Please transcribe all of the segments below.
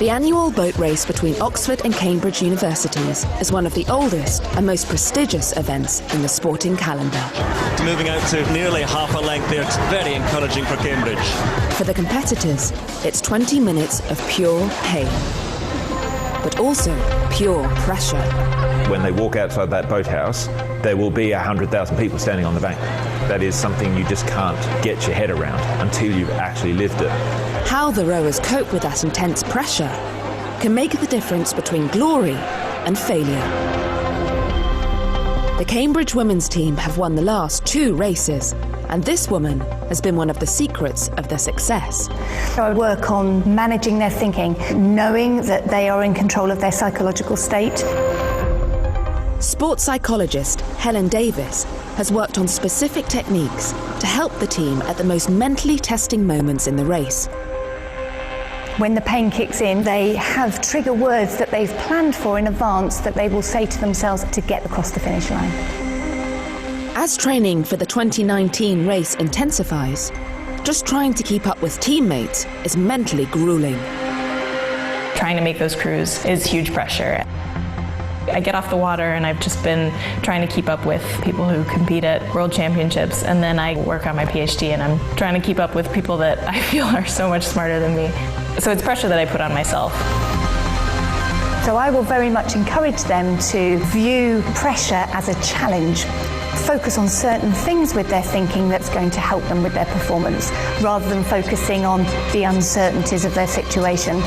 The annual boat race between Oxford and Cambridge universities is one of the oldest and most prestigious events in the sporting calendar. Moving out to nearly half a length there, it's very encouraging for Cambridge. For the competitors, it's 20 minutes of pure pain, but also pure pressure. When they walk outside that boathouse, there will be 100,000 people standing on the bank. That is something you just can't get your head around until you've actually lived it. How the rowers cope with that intense pressure can make the difference between glory and failure. The Cambridge women's team have won the last 2 races, and this woman has been one of the secrets of their success. So I work on managing their thinking, knowing that they are in control of their psychological state. Sports psychologist Helen Davis has worked on specific techniques to help the team at the most mentally testing moments in the race. When the pain kicks in, they have trigger words that they've planned for in advance that they will say to themselves to get across the finish line. As training for the 2019 race intensifies, just trying to keep up with teammates is mentally grueling. Trying to make those crews is huge pressure. I get off the water and I've just been trying to keep up with people who compete at World Championships, and then I work on my PhD and I'm trying to keep up with people that I feel are so much smarter than me. So it's pressure that I put on myself. So I will very much encourage them to view pressure as a challenge. Focus on certain things with their thinking that's going to help them with their performance, rather than focusing on the uncertainties of their situation.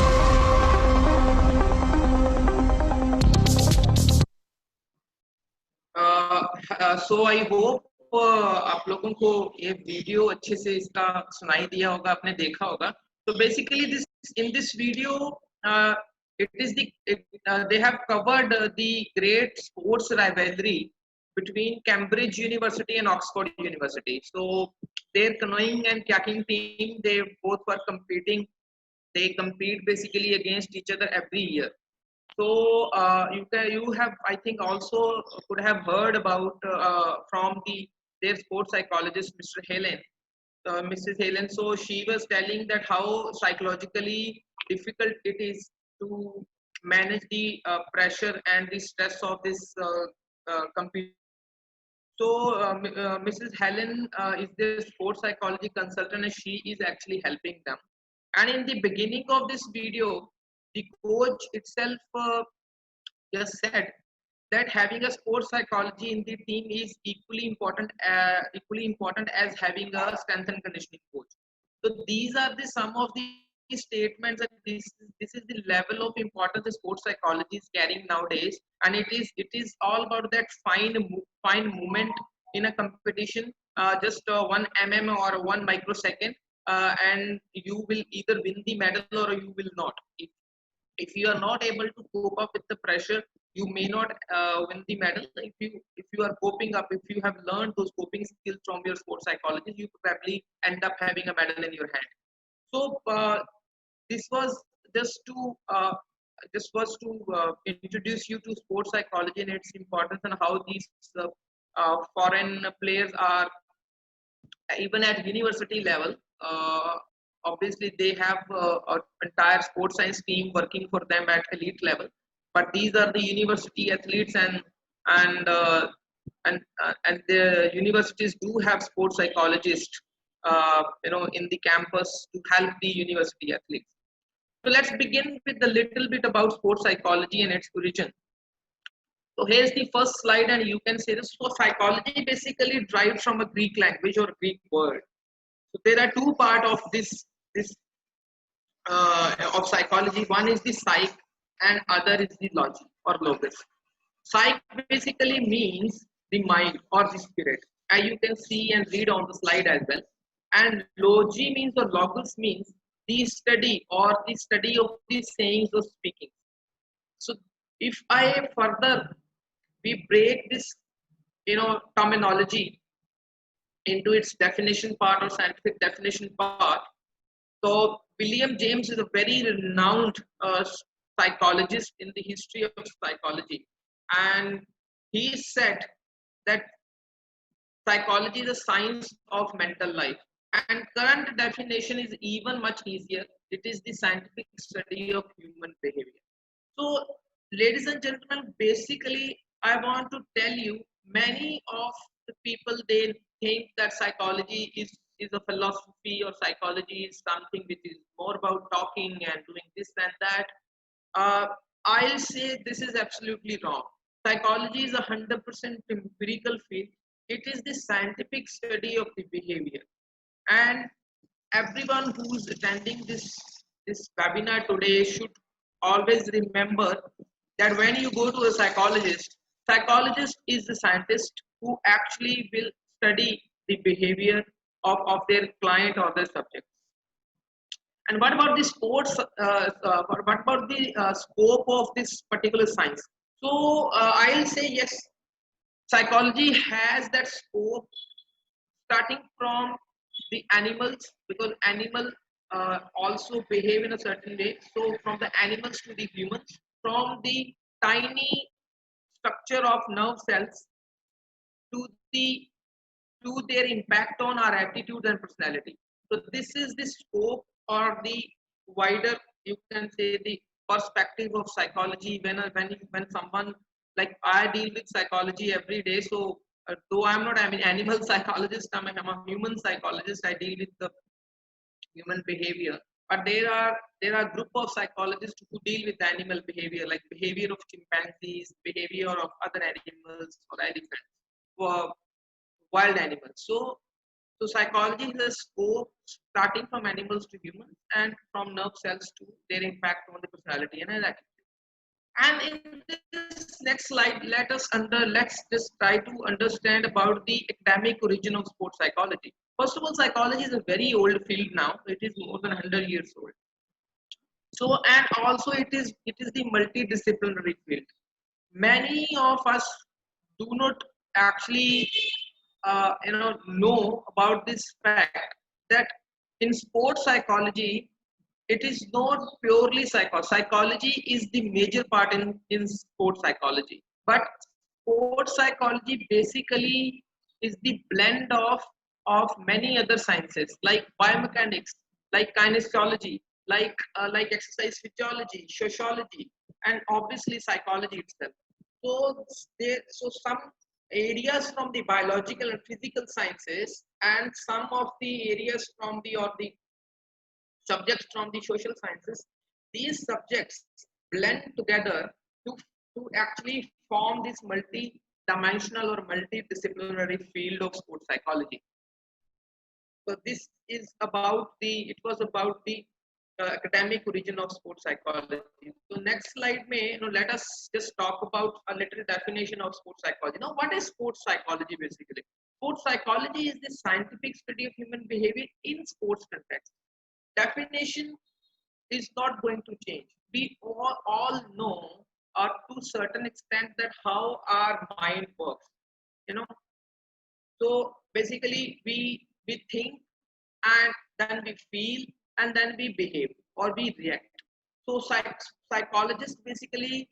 So I hope आप लोगों को ये video अच्छे से इसका सुनाई दिया होगा, आपने देखा होगा. So basically in this video they have covered the great sports rivalry between Cambridge University and Oxford University. So their canoeing and kayaking team, they both were competing. They compete basically against each other every year. So you have, I think, also could have heard about from their sports psychologist, Mrs. Helen. So she was telling that how psychologically difficult it is to manage the pressure and the stress of this competition. So Mrs. Helen is the sports psychology consultant, and she is actually helping them. And in the beginning of this video, the coach itself just said that having a sports psychology in the team is equally important as having a strength and conditioning coach. So these are some of the statements that this is the level of importance the sports psychology is carrying nowadays, and it is all about that fine movement in a competition, just 1 mm or 1 microsecond, and you will either win the medal or you will not. If you are not able to cope up with the pressure, you may not win the medal. If you are coping up, if you have learned those coping skills from your sports psychologist, you probably end up having a medal in your hand. So this was just to introduce you to sports psychology and its importance, and how these foreign players are, even at university level. Obviously, they have an entire sports science team working for them at elite level, but these are the university athletes, and the universities do have sports psychologists, in the campus to help the university athletes. So let's begin with a little bit about sports psychology and its origin. So here's the first slide, and you can see this. So psychology basically derived from a Greek language or Greek word. So there are 2 parts of this of psychology. One is the psyche, and other is the logic or logos. Psyche basically means the mind or the spirit, as you can see and read on the slide as well. And logi means, or logos means, the study or the study of the sayings or speaking. So if we break this terminology into its definition part or scientific definition part. So William James is a very renowned psychologist in the history of psychology, and he said that psychology is a science of mental life. And current definition is even much easier. It is the scientific study of human behavior. So, ladies and gentlemen, basically, I want to tell you, many of the people, they think that psychology is a philosophy, or psychology is something which is more about talking and doing this and that. Uh, I'll say this is absolutely wrong. Psychology is 100% empirical field. It is the scientific study of the behavior. And everyone who's attending this webinar today should always remember that when you go to a psychologist is the scientist who actually will study the behavior of their client or their subject. And what about the sports? What about the scope of this particular science? So I'll say yes, psychology has that scope, starting from the animals, because animal also behave in a certain way. So from the animals to the humans, from the tiny structure of nerve cells to the to their impact on our attitude and personality. So this is the scope, or the wider, you can say, the perspective of psychology. When someone, like, I deal with psychology every day. So though I'm not an animal psychologist, I'm a human psychologist. I deal with the human behavior. But there are group of psychologists who deal with animal behavior, like behavior of chimpanzees, behavior of other animals or elephants, or wild animals. So psychology is a scope starting from animals to humans, and from nerve cells to their impact on the personality and attitude. And in this next slide, let's just try to understand about the academic origin of sports psychology. First of all, psychology is a very old field now. It is more than 100 years old. So, and also it is the multidisciplinary field. Many of us do not actually know about this fact, that in sports psychology, it is not purely psychology. Psychology is the major part in sports psychology, but sports psychology basically is the blend of many other sciences, like biomechanics, like kinesiology, like exercise physiology, sociology, and obviously psychology itself. So some areas from the biological and physical sciences, and some of the areas from the subjects from the social sciences, these subjects blend together to actually form this multi-dimensional or multidisciplinary field of sports psychology. So this is it was about the academic origin of sports psychology. So next slide, let us just talk about a little definition of sports psychology. Now, what is sports psychology basically? Sports psychology is the scientific study of human behavior in sports context. Definition is not going to change. We all know, or to certain extent, that how our mind works. So basically, we think, and then we feel, and then we behave or we react. So psychologists basically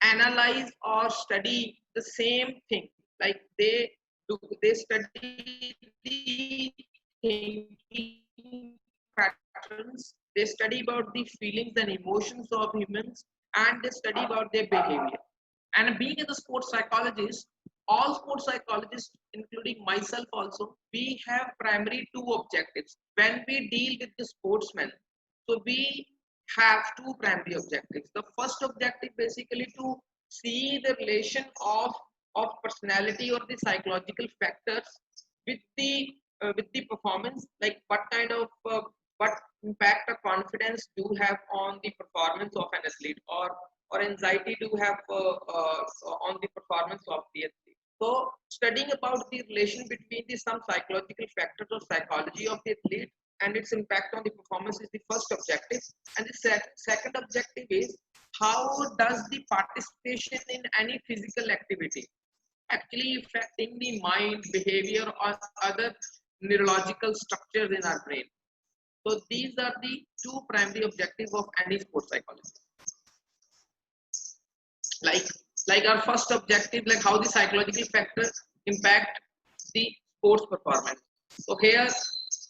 analyze or study the same thing. Like they study the thinking patterns, they study about the feelings and emotions of humans, and they study about their behavior. And being as a sports psychologist, all sports psychologists, including myself also, we have primary two objectives when we deal with the sportsmen. So we have two primary objectives. The first objective basically to see the relation of personality or the psychological factors with the performance, like what kind of what impact or confidence do have on the performance of an athlete, or anxiety do have on the performance of the athlete. So studying about the relation between some psychological factors or psychology of the athlete and its impact on the performance is the first objective. And the second objective is, how does the participation in any physical activity actually affecting the mind, behavior, or other neurological structures in our brain. So these are the two primary objectives of any sports psychologist. Like our first objective, like how the psychological factors impact the sports performance. So here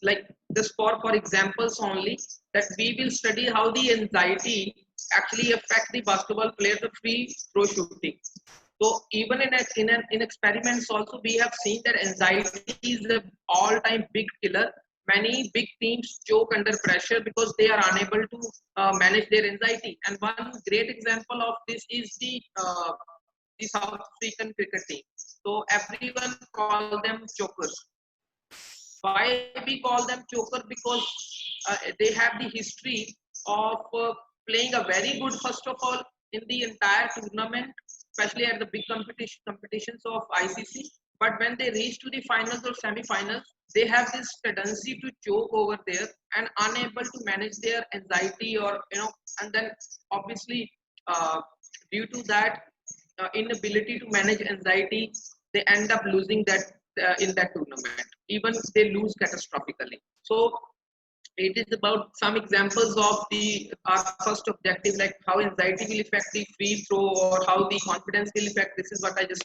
like just for examples only, that we will study how the anxiety actually affect the basketball player to free throw shooting. So even in experiments also we have seen that anxiety is an all-time big killer. Many big teams choke under pressure because they are unable to manage their anxiety. And one great example of this is the South African cricket team. So everyone call them chokers. Why we call them choker? Because they have the history of playing a very good, first of all, in the entire tournament, especially at the big competitions of ICC. But when they reach to the finals or semi-finals, they have this tendency to choke over there and unable to manage their anxiety, or and then obviously due to that inability to manage anxiety, they end up losing that in that tournament. Even they lose catastrophically. So it is about some examples of our first objective, like how anxiety will affect the free throw or how the confidence will affect. This is what I just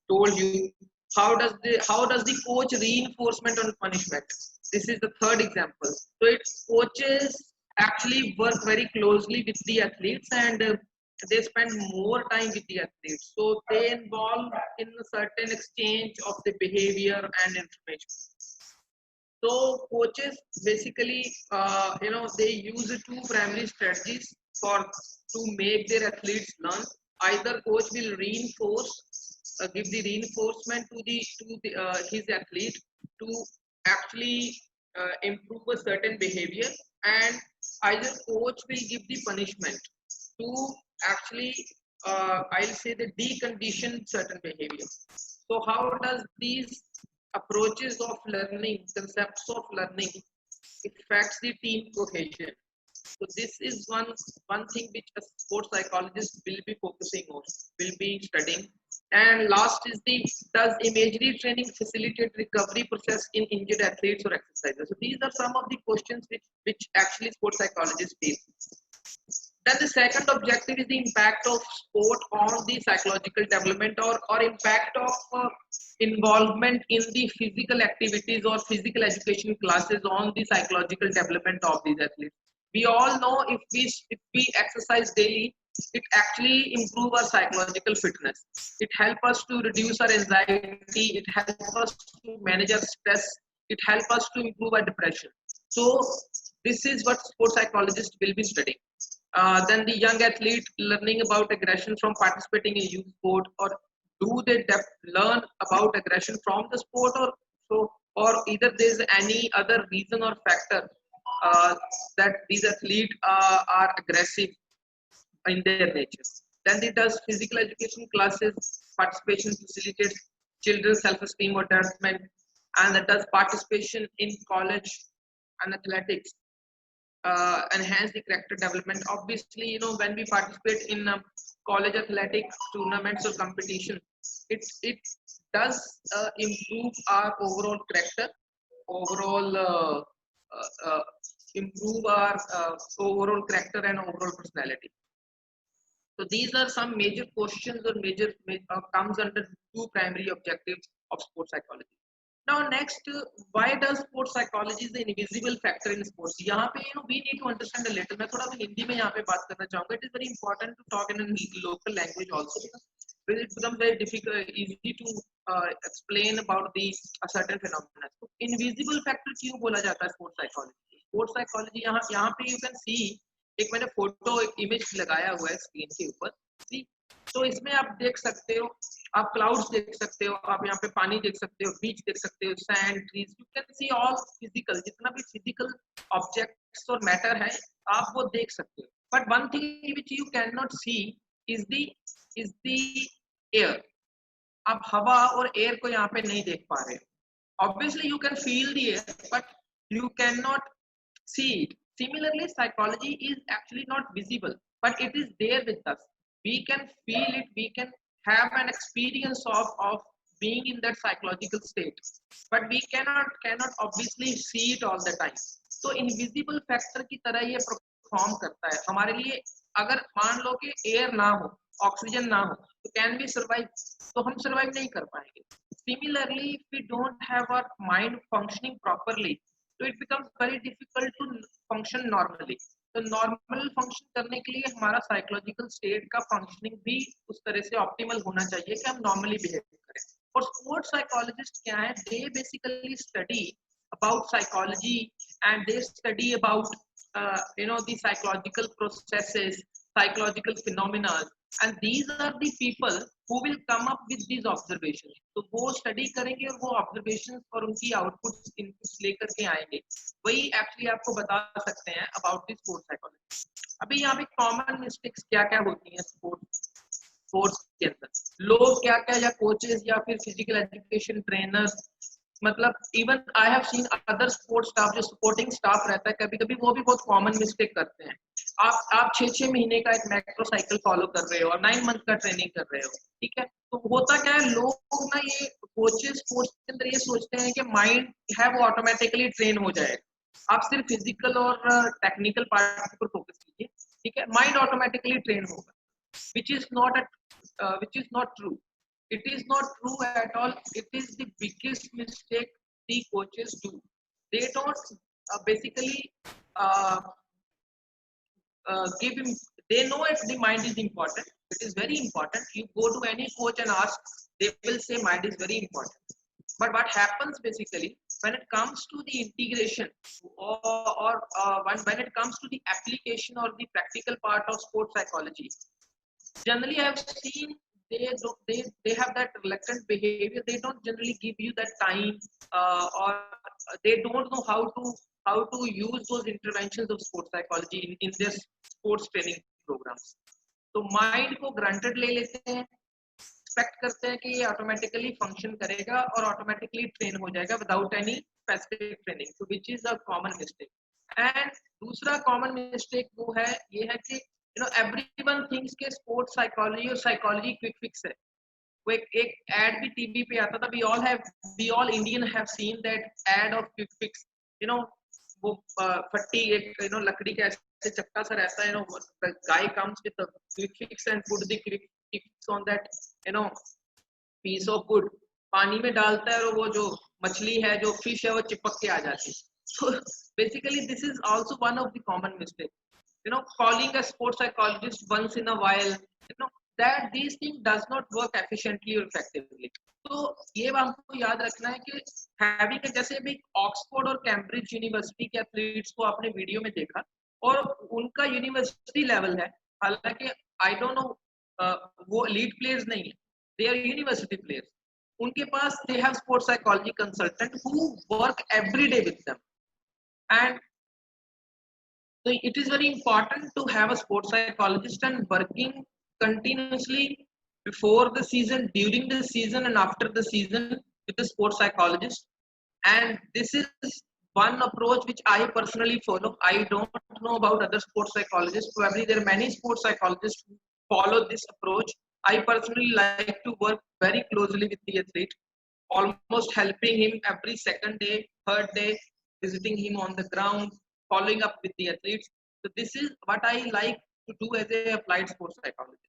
told you. How does the coach reinforcement on punishment? This is the third example. So it's coaches actually work very closely with the athletes, and they spend more time with the athletes. So they involve in a certain exchange of the behavior and information. So coaches basically, they use two primary strategies to make their athletes learn. Either coach will give the reinforcement to his athlete to actually improve a certain behavior, and either coach will give the punishment to actually, I'll say, the decondition certain behavior. So how does these approaches of learning, concepts of learning, affects the team cohesion? So this is one thing which a sports psychologist will be focusing on, will be studying. And last is does imagery training facilitate recovery process in injured athletes or exercisers? So these are some of the questions which actually sports psychologists face. Then the second objective is the impact of sport on the psychological development, or impact of involvement in the physical activities or physical education classes on the psychological development of these athletes. We all know if we exercise daily, it actually improve our psychological fitness. It helps us to reduce our anxiety. It helps us to manage our stress. It helps us to improve our depression. So this is what sports psychologists will be studying. Then the young athlete learning about aggression from participating in youth sport, or do they learn about aggression from the sport, or either there's any other reason or factor that these athletes are aggressive in their nature. Then it does physical education classes, participation facilitates children's self-esteem or development, and it does participation in college and athletics. Enhance the character development. Obviously, when we participate in college athletic tournaments or competition, it does improve our overall character, improve our overall character and overall personality. So these are some major questions or major comes under two primary objectives of sports psychology. Now next, why does sports psychology is the invisible factor in sports? यहाँ पे we need to understand a little. मैं थोड़ा हिंदी में यहाँ पे बात करना चाहूँगा. It is very important to talk in a local language also, because it becomes very difficult, easy to explain about a certain phenomenon. So invisible factor क्यों बोला जाता है sports psychology? Sports psychology यहाँ पे you can see, एक मैंने photo एक image लगाया हुआ है स्क्रीन के ऊपर. तो इसमें आप देख सकते हो, आप क्लाउड्स देख सकते हो, आप यहाँ पे पानी देख सकते हो, बीच देख सकते हो, sand, trees, you can see all physical, जितना भी फिजिकल ऑब्जेक्ट्स और मैटर है आप वो देख सकते हो. But one thing which you can not see is the air. आप हवा और एयर को यहाँ पे नहीं देख पा रहे. Obviously you can feel the air but you can not see it. Similarly, psychology is actually not visible, but it is there with us. We can feel it, we can have an experience of being in that psychological state, but we cannot obviously see it all the time. So invisible factor की तरह ये perform करता है हमारे लिए. अगर मान लो कि एयर ना हो, ऑक्सीजन ना हो, तो can we survive? तो हम survive नहीं कर पाएंगे. Similarly, if we don't have our mind functioning properly, तो it becomes very difficult to function normally. तो नॉर्मल फंक्शन करने के लिए हमारा साइकोलॉजिकल स्टेट का फंक्शनिंग भी उस तरह से ऑप्टिमल होना चाहिए कि हम नॉर्मली बिहेव करें. और स्पोर्ट्स साइकोलॉजिस्ट क्या है, they basically study about psychology and they study about the psychological processes, psychological phenomena, and these are the people who will come up with these observations. तो वो स्टडी करेंगे और वो observations और उनकी आउटपुट्स इनपुट्स लेकर के आएंगे, वही एक्चुअली आपको बता सकते हैं अबाउट द स्पोर्ट्स साइकोलॉजी. अभी यहाँ पे कॉमन मिस्टेक्स क्या क्या होती हैं स्पोर्ट्स के अंदर, लोग क्या क्या या कोचेस या फिर फिजिकल एजुकेशन ट्रेनर्स, मतलब even I have seen other sports staff, जो सपोर्टिंग स्टाफ रहता है, कभी कभी वो भी बहुत कॉमन मिस्टेक करते हैं. आप 6 महीने का एक मैक्रो साइकिल फॉलो कर रहे हो और 9 मंथ का ट्रेनिंग कर रहे हो, ठीक है. तो होता क्या है, लोग ना ये कोचेस स्पोर्ट्स के अंदर ये सोचते हैं कि माइंड है वो ऑटोमेटिकली ट्रेन हो जाएगा, आप सिर्फ फिजिकल और टेक्निकल पार्ट पर फोकस कीजिए, ठीक है, माइंड ऑटोमेटिकली ट्रेन होगा, which is not true. It is not true at all. It is the biggest mistake the coaches do. They don't basically give him. They know if the mind is important. It is very important. You go to any coach and ask, they will say mind is very important. But what happens basically when it comes to the integration or when it comes to the application or the practical part of sports psychology, generally I have seen they have that reluctant behavior. They don't generally give you that time or they don't know how to use those interventions of sports psychology in their sports training programs. तो mind को granted ले लेते हैं, expect करते हैं कि ये automatically function करेगा और ऑटोमेटिकली ट्रेन हो जाएगा without any specific training, so which is a common mistake. And दूसरा कॉमन मिस्टेक वो है, ये है कि everyone thinks के स्पोर्ट्स साइकोलॉजी और साइकोलॉजी क्विक फिक्स है. वो एक एड भी टीवी पे आता था, we all Indian have seen that ad of quick fix. वो फट्टी एक लकड़ी का ऐसे चक्का सा रहता है, the guy comes with a quick fix and put the quick fix on that piece of wood, पानी में डालता है और वो जो मछली है, जो फिश है, वो चिपक के आ जाती है. So basically this is also one of the common mistakes. Calling a sports psychologist once in a while, that these things does not work efficiently or effectively. तो ये हमको याद रखना है कि हैविंग, जैसे अभी ऑक्सफोर्ड और कैम्ब्रिज यूनिवर्सिटी के एथलीट्स को आपने वीडियो में देखा और उनका यूनिवर्सिटी लेवल है, हालांकि आई डोंट नो वो एलीट प्लेयर्स नहीं है, दे आर यूनिवर्सिटी प्लेयर्स. उनके पास they have sports psychology consultant who work every day with them. And so it is very important to have a sports psychologist and working continuously before the season, during the season and after the season with the sports psychologist. And this is one approach which I personally follow. I don't know about other sports psychologists. Probably there are many sports psychologists who follow this approach. I personally like to work very closely with the athlete, almost helping him every second day, third day, visiting him on the ground, following up with the athletes. So this is what I like to do as a applied sports psychologist.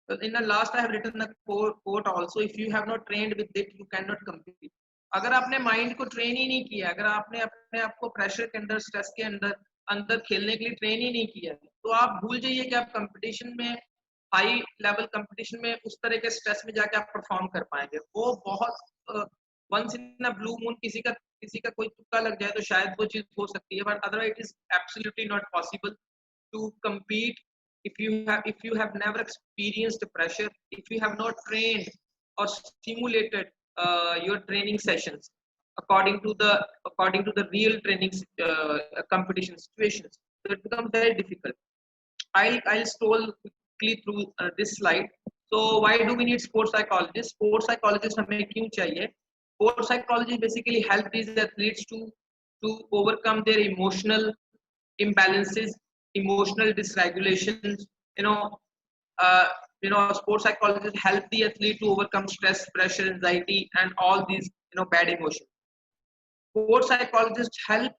So in the last I have written a quote also, if you have not trained with it, you cannot compete. अगर आपने mind को train ही नहीं किया, अगर आपने अपने आप को प्रेशर के अंदर, स्ट्रेस के अंदर खेलने के लिए ट्रेन ही नहीं किया, तो आप भूल जाइए कि आप कंपटीशन में, हाई लेवल कंपटीशन में उस तरह के स्ट्रेस में जाके आप परफॉर्म कर पाएंगे. वो बहुत once in a blue moon, किसी का कोई तुक्का लग जाए तो शायद वो चीज हो सकती है, but otherwise it is absolutely not possible to compete if you have never experienced pressure, if you have not trained or stimulated your training sessions according to the real training competition situations. So it becomes very difficult. I'll scroll quickly through this slide. So why do we need sports psychologists? Sports psychologists हमें क्यों चाहिए? Sports psychology basically help these athletes to overcome their emotional imbalances, emotional dysregulations. Sports psychologists help the athlete to overcome stress, pressure, anxiety, and all these bad emotions. Sports psychologists help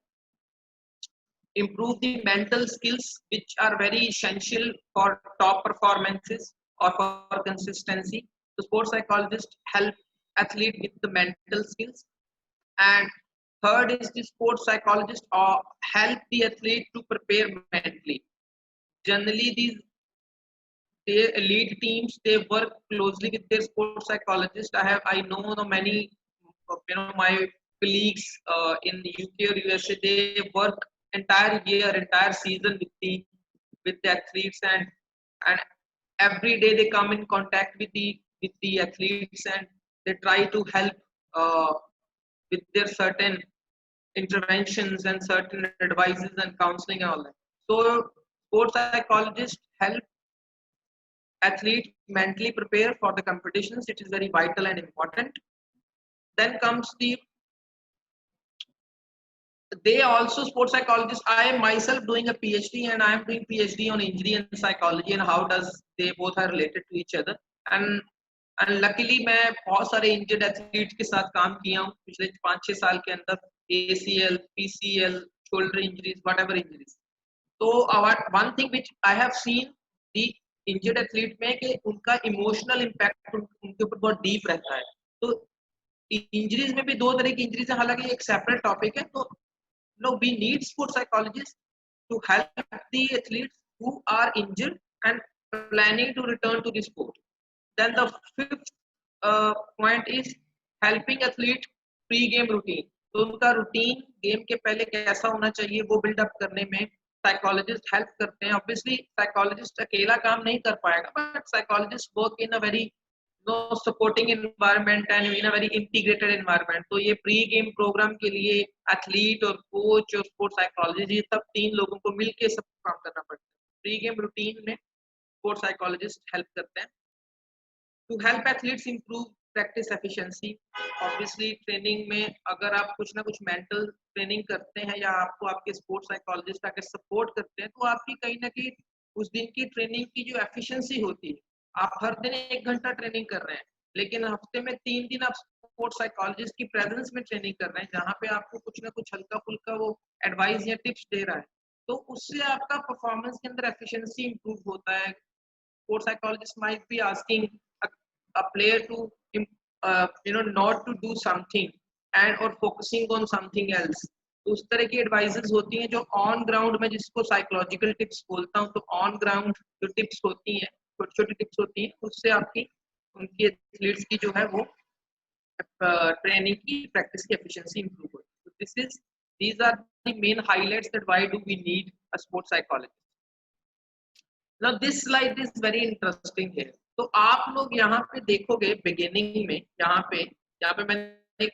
improve the mental skills, which are very essential for top performances or for consistency. The sports psychologists help athlete with the mental skills. And Third is the sports psychologist help the athlete to prepare mentally. Generally, these elite teams, they work closely with their sports psychologist. I know many, my colleagues in the UK or USA, they work entire year, entire season with the athletes, and every day they come in contact with the athletes, and they try to help with their certain interventions and certain advices and counseling and all that. So sports psychologists help athletes mentally prepare for the competitions. It is very vital and important. Then comes they also sports psychologists. I am myself doing a PhD, and I am doing PhD on injury and psychology and how does they both are related to each other. And luckily मैं बहुत सारे injured athletes के साथ काम किया हूँ पिछले 5-6 साल के अंदर, ACL, PCL, shoulder injuries, whatever injuries. So one thing which I have seen the injured athlete में कि उनका emotional impact उनके ऊपर बहुत deep रहता है. तो injuries में भी दो तरह की injuries है, हालांकि एक separate topic है. तो we need sports psychologists to help the athletes who are injured and planning to return to the sport. Then the fifth point is helping athlete pre-game routine. तो उनका routine game के पहले कैसा होना चाहिए वो build up करने में psychologist help करते हैं. Obviously psychologist अकेला काम नहीं कर पाएगा, but psychologist work in a very supporting environment and in a very integrated environment. तो ये pre-game program के लिए athlete और coach और sports psychologist, ये सब तीन लोगों को मिलके सब काम करना पड़ता है. Pre-game routine में sports psychologist help करते हैं. To help athletes improve practice efficiency. Obviously training में अगर आप कुछ ना कुछ mental training करते हैं या आपको आपके sports psychologist अगर support करते हैं, तो आपकी कहीं ना कहीं उस दिन की training की जो efficiency होती है, आप हर दिन 1 घंटा ट्रेनिंग कर रहे हैं, लेकिन हफ्ते में 3 दिन आप स्पोर्ट्स साइकोलॉजिस्ट की प्रेजेंस में ट्रेनिंग कर रहे हैं, जहाँ पे आपको कुछ ना कुछ हल्का फुल्का वो एडवाइस या टिप्स दे रहा है, तो उससे आपका परफॉर्मेंस के अंदर एफिशिएंसी इंप्रूव होता है. Sports psychologist might be asking a player to not to do something and or focusing on something else. तो उस तरह की एडवाइसेस होती हैं जो ऑन ग्राउंड में, जिसको साइकोलॉजिकल टिप्स बोलता हूँ. तो ऑन ग्राउंड जो टिप्स होती हैं, छोटी छोटी टिप्स होती हैं, उससे आपकी उनकी एथलीट्स की जो है वो ट्रेनिंग की प्रैक्टिस की एफिशिएंसी इंप्रूव होती है. these are the main highlights that why do we need a sports psychologist. Now this slide is very interesting here. तो आप लोग यहाँ पे देखोगे बिगिनिंग में, यहाँ पे मैंने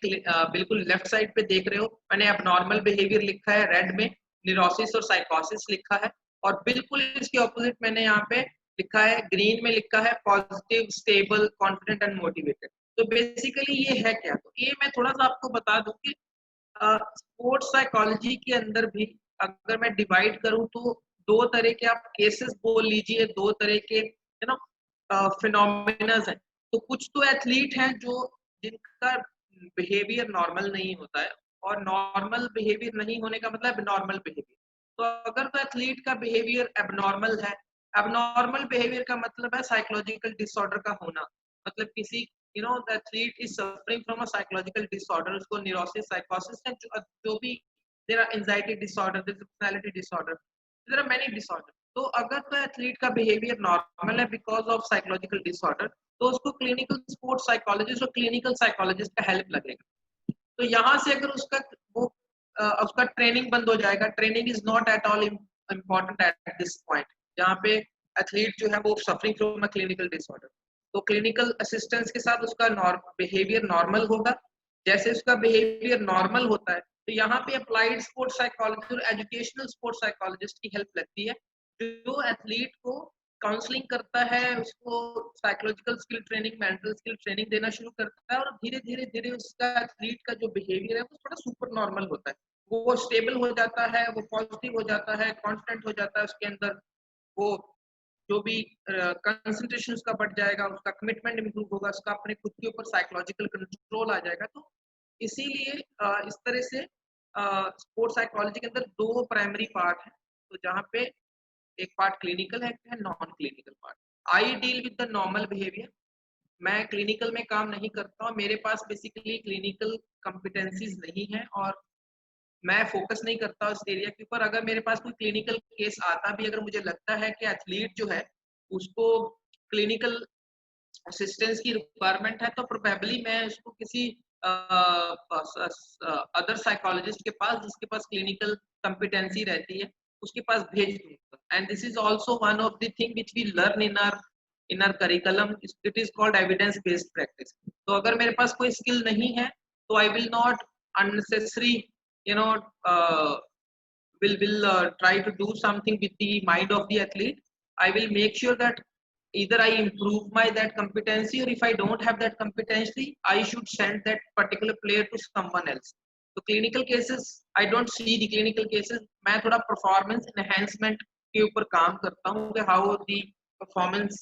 बिल्कुल लेफ्ट साइड पे देख रहे हो, मैंने एबनॉर्मल बिहेवियर लिखा है रेड में, न्यूरोसिस और साइकोसिस लिखा है, और बिल्कुल इसके ऑपोजिट मैंने यहाँ पे लिखा है ग्रीन में लिखा है positive, stable, confident and motivated. तो बेसिकली ये है क्या, तो ये मैं थोड़ा सा आपको बता दूं कि स्पोर्ट्स साइकोलॉजी के अंदर भी अगर मैं डिवाइड करूं तो दो तरह के आप केसेस बोल लीजिए, दो तरह के फिनोमिनास हैं. तो कुछ तो एथलीट हैं जो जिनका बिहेवियर नॉर्मल नहीं होता है, और नॉर्मल बिहेवियर नहीं होने का मतलब एबनॉर्मल बिहेवियर. तो अगर तो एथलीट का बिहेवियर एबनॉर्मल है, एबनॉर्मल बिहेवियर का मतलब है साइकोलॉजिकल डिसऑर्डर का होना, मतलब किसी the athlete is suffering from a psychological disorder, उसको न्यूरोसिस, साइकोसिस है, जो भी there are anxiety disorder, there is personality disorder, there are many disorders. तो अगर तो एथलीट का बिहेवियर नॉर्मल है बिकॉज ऑफ साइकोलॉजिकल डिसऑर्डर, तो उसको क्लिनिकल स्पोर्ट्स साइकोलॉजिस्ट और क्लिनिकल साइकोलॉजिस्ट का हेल्प लगेगा. तो यहाँ से अगर उसका ट्रेनिंग बंद हो जाएगा. Training is not at all important at this point, जहाँ पे एथलीट जो है वो suffering from a clinical disorder. तो क्लिनिकल असिस्टेंस के साथ उसका बिहेवियर नॉर्मल होगा. जैसे उसका बिहेवियर नॉर्मल होता है, तो यहाँ पे अप्लाइड स्पोर्ट्स साइकोलॉजिस्ट और एजुकेशनल स्पोर्ट्स साइकोलॉजिस्ट की हेल्प लगती है, जो एथलीट को काउंसलिंग करता है, उसको psychological skill training, mental skill training देना शुरू करता है, और धीरे धीरे धीरे उसका एथलीट का जो बिहेवियर है वो थोड़ा सुपर नॉर्मल होता है, वो स्टेबल हो जाता है, वो पॉजिटिव हो जाता है, कॉन्फिडेंट हो जाता है उसके अंदर, वो जो भी कंसंट्रेशन उसका बढ़ जाएगा, उसका कमिटमेंट इंप्रूव होगा, उसका अपने खुद के ऊपर साइकोलॉजिकल कंट्रोल आ जाएगा. तो इसीलिए इस तरह से स्पोर्ट्स साइकोलॉजी के अंदर दो प्राइमरी पार्ट है. तो जहाँ पे एक पार्ट क्लिनिकल है, non clinical part. I deal with the normal behaviour. मैं क्लिनिकल में काम नहीं करता हूँ, मेरे पास बेसिकली क्लिनिकल कॉम्पिटेंसीज नहीं है, और मैं फोकस नहीं करता उस एरिया के ऊपर। अगर मेरे पास कोई क्लिनिकल केस आता भी, अगर मुझे लगता है कि एथलीट जो है उसको क्लिनिकल असिस्टेंस की रिक्वायरमेंट है, तो प्रोबेबली मैं उसको किसी अदर साइकोलॉजिस्ट के पास, जिसके पास क्लिनिकल कॉम्पिटेंसी रहती है, उसके पास भेज दूंगा। And this is also one of the thing which we learn in our curriculum, it is called evidence based practice. तो अगर मेरे पास कोई स्किल नहीं है तो I will not unnecessary, you know, will try to do something with the mind of the athlete. I will make sure that either I improve my that competency, or if I don't have that competency, I should send that particular player to someone else. So clinical cases, I don't see the clinical cases. मैं थोड़ा performance enhancement के ऊपर काम करता हूँ कि how the performance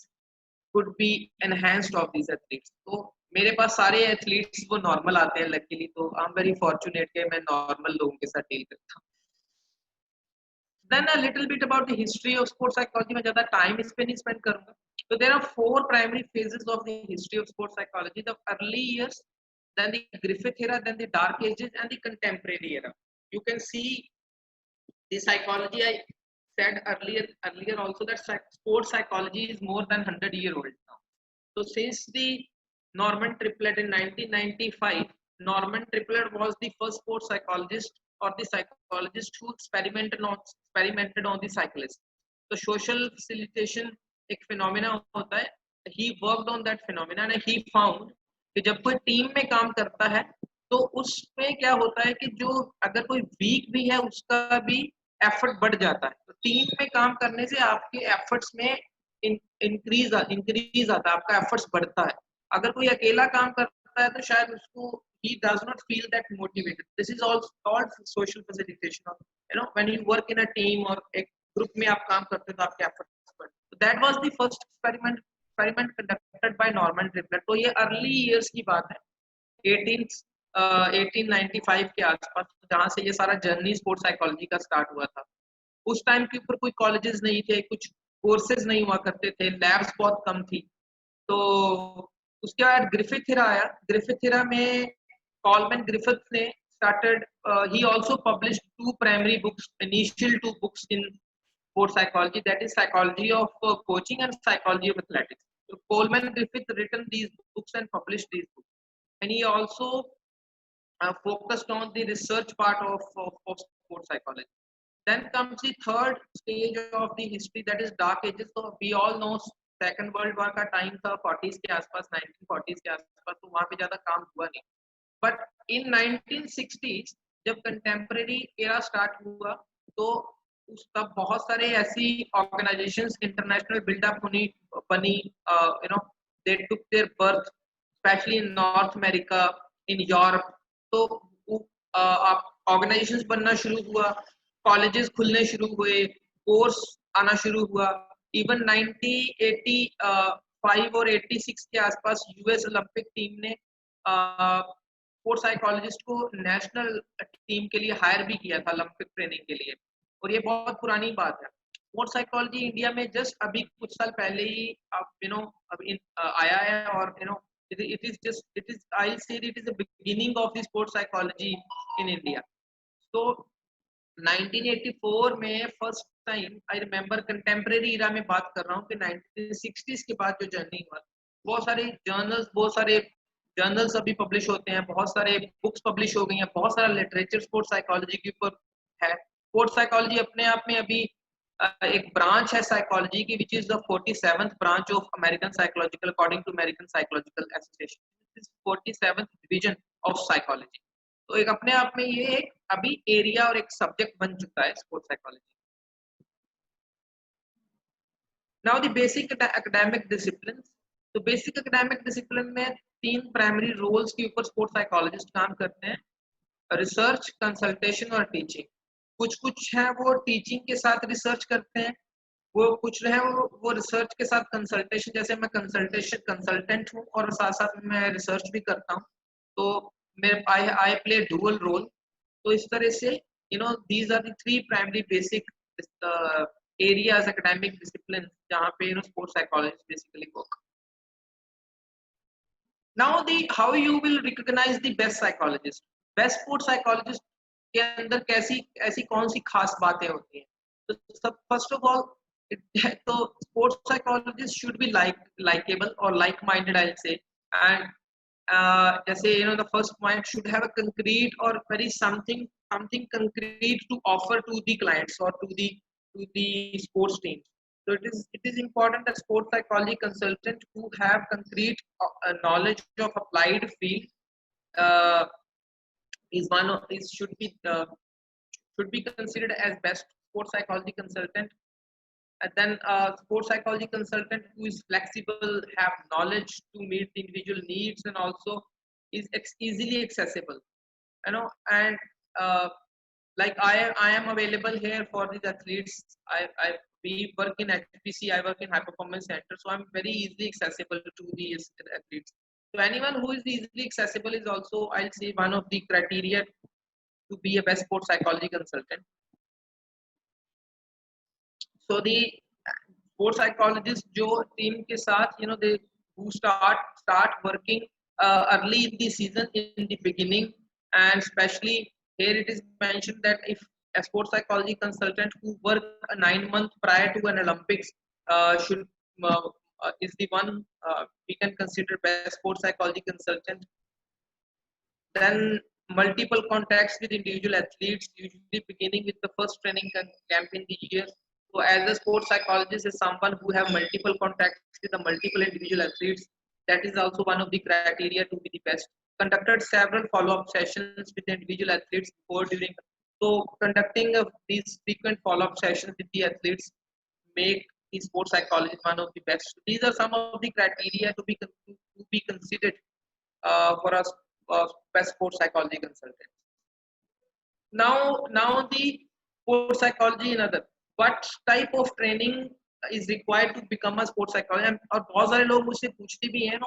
could be enhanced of these athletes. तो मेरे पास सारे एथलीट्स वो नॉर्मल आते हैं लकीली, तो आई एम वेरी फॉर्चुनेट कि मैं नॉर्मल लोगों के साथ डील करता हूँ। Then a little bit about the history of sports psychology. मैं ज़्यादा टाइम इस पे नहीं स्पेंड करूँगा। So there are 4 primary phases of the history of sports psychology: the early years, then the Griffith era, then the Dark Ages, and the contemporary era. You can see the psychology. I said earlier also that sports psychology is more than 100-year-old now. So since the Norman Triplett in 1995, Norman Triplett was the first sports psychologist or the psychologist who experimented on the cyclist. So social facilitation एक phenomena होता है. He worked on that phenomena and he found कि जब कोई team में काम करता है तो उसमें क्या होता है कि जो अगर कोई वीक भी है उसका भी एफर्ट बढ़ जाता है। तो टीम में काम करने से आपके एफर्ट्स में इंक्रीज आता है, आपका एफर्ट्स बढ़ता है। अगर कोई अकेला काम करता है तो शायद उसको he does not feel that motivated. This is also called social facilitation. You know, when you work in a team or एक ग्रुप में आप काम करते हो तो आपके एफर्ट्स बढ़ते हैं। So that was the first experiment conducted by Norman Triplett. तो ये अर्ली ईयर्स की बात है, 1895 के आसपास, जहाँ से ये सारा जर्नी स्पोर्ट्स साइकोलॉजी का स्टार्ट हुआ था। उस टाइम के ऊपर कोई कॉलेजेस नहीं थे, कुछ कोर्सेज नहीं हुआ करते थे, लैब्स बहुत कम थी। तो उसके बाद ग्रिफिथ एरा आया। ग्रिफिथ एरा में Coleman Griffith ने started, he also published 2 primary books, initial 2 books in sports psychology, that is psychology of coaching and psychology of athletics. So Coleman Griffith written these books and published these books, and he also focused on the research part of sports psychology. Then comes the third stage of the history, that is Dark Ages. So we all know Second World War का time था 40s के आसपास, 1940s के आसपास, तो वहाँ पे ज़्यादा काम हुआ नहीं। बट इन 1960s जब कंटेम्परेरी एरा स्टार्ट हुआ तो उस तब बहुत सारे ऐसी ऑर्गेनाइजेशंस इंटरनेशनल बिल्डअप बनी, you know, they took there birth specially in north America, in Europe. तो ऑर्गेनाइजेशंस बनना शुरू हुआ, कॉलेजेस खुलने शुरू हुए, कोर्स आना शुरू हुआ। इवन 1985 और 86 के आसपास यूएस ओलंपिक टीम ने स्पोर्ट्स साइकोलॉजिस्ट को नेशनल टीम के लिए हायर भी किया था ओलंपिक ट्रेनिंग के लिए, और ये बहुत पुरानी बात है। स्पोर्ट्स साइकोलॉजी इंडिया में जस्ट अभी कुछ साल पहले ही आया है, और it is I'll say it is the beginning of the sports psychology in India. So 1984 में first time, I remember contemporary era में बात कर रहा हूँ कि 1960s के बाद जो जर्नी हुआ, बहुत सारे जर्नल्स अभी पब्लिश होते हैं, बहुत सारे बुक्स पब्लिश हो गई हैं, बहुत सारा लिटरेचर स्पोर्ट्स साइकोलॉजी के ऊपर है। स्पोर्ट्स साइकोलॉजी अपने आप में अभी एक ब्रांच है साइकोलॉजी की, which is the 47th branch of American psychological, according to American psychological association, 47th division of psychology. तो एक अपने आप में ये एक अभी एरिया और एक सब्जेक्ट बन चुका है sports psychology. Now the basic academic discipline. तो बेसिक एकेडमिक डिसिप्लिन में 3 प्राइमरी रोल्स के ऊपर स्पोर्ट्स साइकोलॉजिस्ट काम करते हैं: रिसर्च, कंसल्टेशन और टीचिंग। कुछ है वो टीचिंग के साथ रिसर्च करते हैं, वो कुछ है वो रिसर्च के साथ कंसल्टेशन, जैसे मैं कंसल्टेंट हूँ और साथ साथ मैं रिसर्च भी करता हूँ, तो मेरे आई प्ले डुअल रोल। तो इस तरह से these are the 3 primary basic areas, academic disciplines, जहाँ पे sports psychologists basically work. Now how you will recognize the best psychologist. Best sports psychologist के अंदर कैसी ऐसी कौन सी खास बातें होती हैं. तो सब फर्स्ट ऑफ ऑल तो sports psychologists should be likable or like-minded, I'll say. And जैसे the first point should have a concrete or very something concrete to offer to the clients or to the sports teams. So it is important that sports psychology consultant who have concrete knowledge of applied field uh, should be considered as best sports psychology consultant. And then sports psychology consultant who is flexible, have knowledge to meet the individual needs, and also is easily accessible. And like I am available here for these athletes. We work in HPC, I work in high performance center, so I'm very easily accessible to these athletes. So anyone who is easily accessible is also, I'll say, one of the criteria to be a best sports psychology consultant. So the sports psychologists जो team के साथ they who start working early in the season, in the beginning, and especially here it is mentioned that if a sports psychology consultant who work 9 months prior to an Olympics should is the one we can consider best sports psychology consultant. Then multiple contacts with individual athletes, usually beginning with the first training camp in the year. So as a sports psychologist is someone who have multiple contacts with the multiple individual athletes. That is also one of the criteria to be the best. Conducted several follow-up sessions with the individual athletes before, during. So conducting these frequent follow-up sessions with the athletes make the sports psychologist one of the best. These are some of the criteria to be considered for us best sports psychology consultant. Now the sports psychology another. What type of training is required to become a sports psychologist? और बहुत सारे लोग मुझसे पूछते भी हैं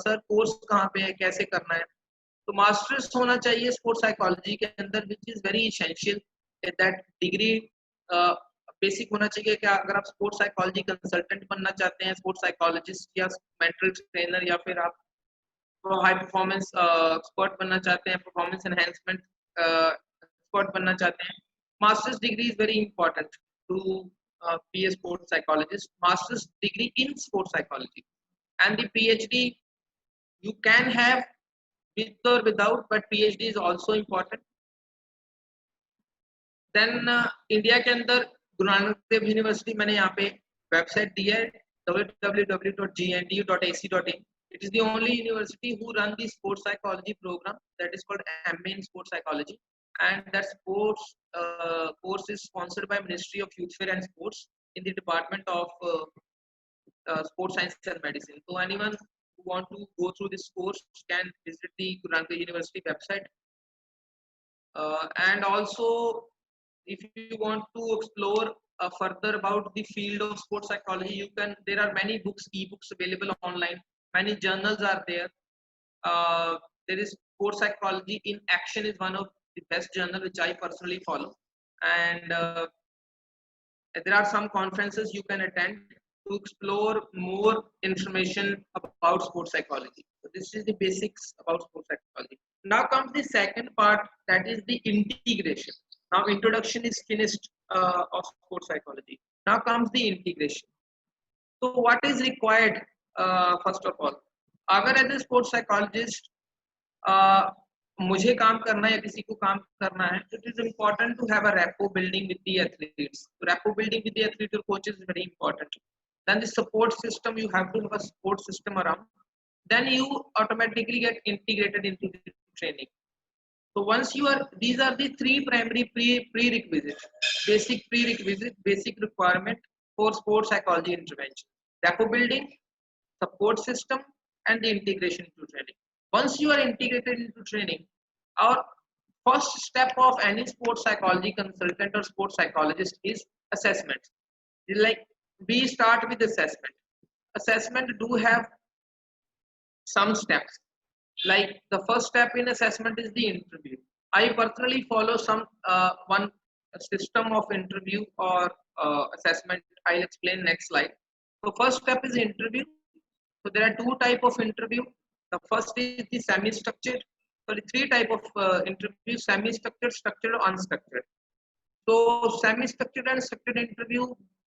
sir course कहाँ पे है, कैसे करना है. तो मास्टर्स होना चाहिए स्पोर्ट्स साइकोलॉजी के अंदर, which is very essential. That degree basic होना चाहिए. क्या अगर आप स्पोर्ट्स साइकोलॉजी कंसल्टेंट बनना चाहते हैं, स्पोर्ट्स साइकोलॉजिस्ट या मेंटल ट्रेनर, या फिर आप हाई परफॉर्मेंस एक्सपर्ट बनना चाहते हैं, परफॉर्मेंस एनहांसमेंट एक्सपर्ट बनना चाहते हैं, masters degree is very important to be a sports psychologist. Master's degree in sports psychology, and the PhD you can have with or without, but PhD is also important. Then India के अंदर Guru Nanak Dev university मैंने यहाँ पे website दी है www.gndu.ac.in. It is the only university who run the sports psychology program, that is called MA in sports psychology, and that sports course is sponsored by Ministry of Youth Affairs and Sports in the Department of Sports Science and Medicine. So anyone who want to go through this course can visit the Guru Nanak Dev University website. And also, if you want to explore further about the field of sports psychology, you can. There are many books, e-books available online. Many journals are there. There is Sports Psychology in Action is one of the best journal which I personally follow, and there are some conferences you can attend to explore more information about sports psychology. So this is the basics about sports psychology. Now comes the second part, that is the integration. Now introduction is finished of sports psychology. Now comes the integration. So what is required? First of all, अगर as a sports psychologist मुझे काम करना है या किसी को काम करना है, तो it is important to have a rapport building with the athletes. Rapport building with the athlete और coaches is very important. Then the support system, you have to have a support system around. Then you automatically get integrated into the training. So once you are, these are the three primary prerequisites, basic requirement for sports psychology intervention: rapport building, support system, and the integration into training. Once you are integrated into training, our first step of any sports psychology consultant or sports psychologist is assessment. Like we start with assessment. Assessment do have some steps. Like the first step in assessment is the interview. I personally follow some one system of interview or assessment. I'll explain next slide. So first step is interview. So there are two type of interview. The first is the semi-structured sorry, three type of interview: semi-structured, structured, or unstructured. So semi-structured and structured interview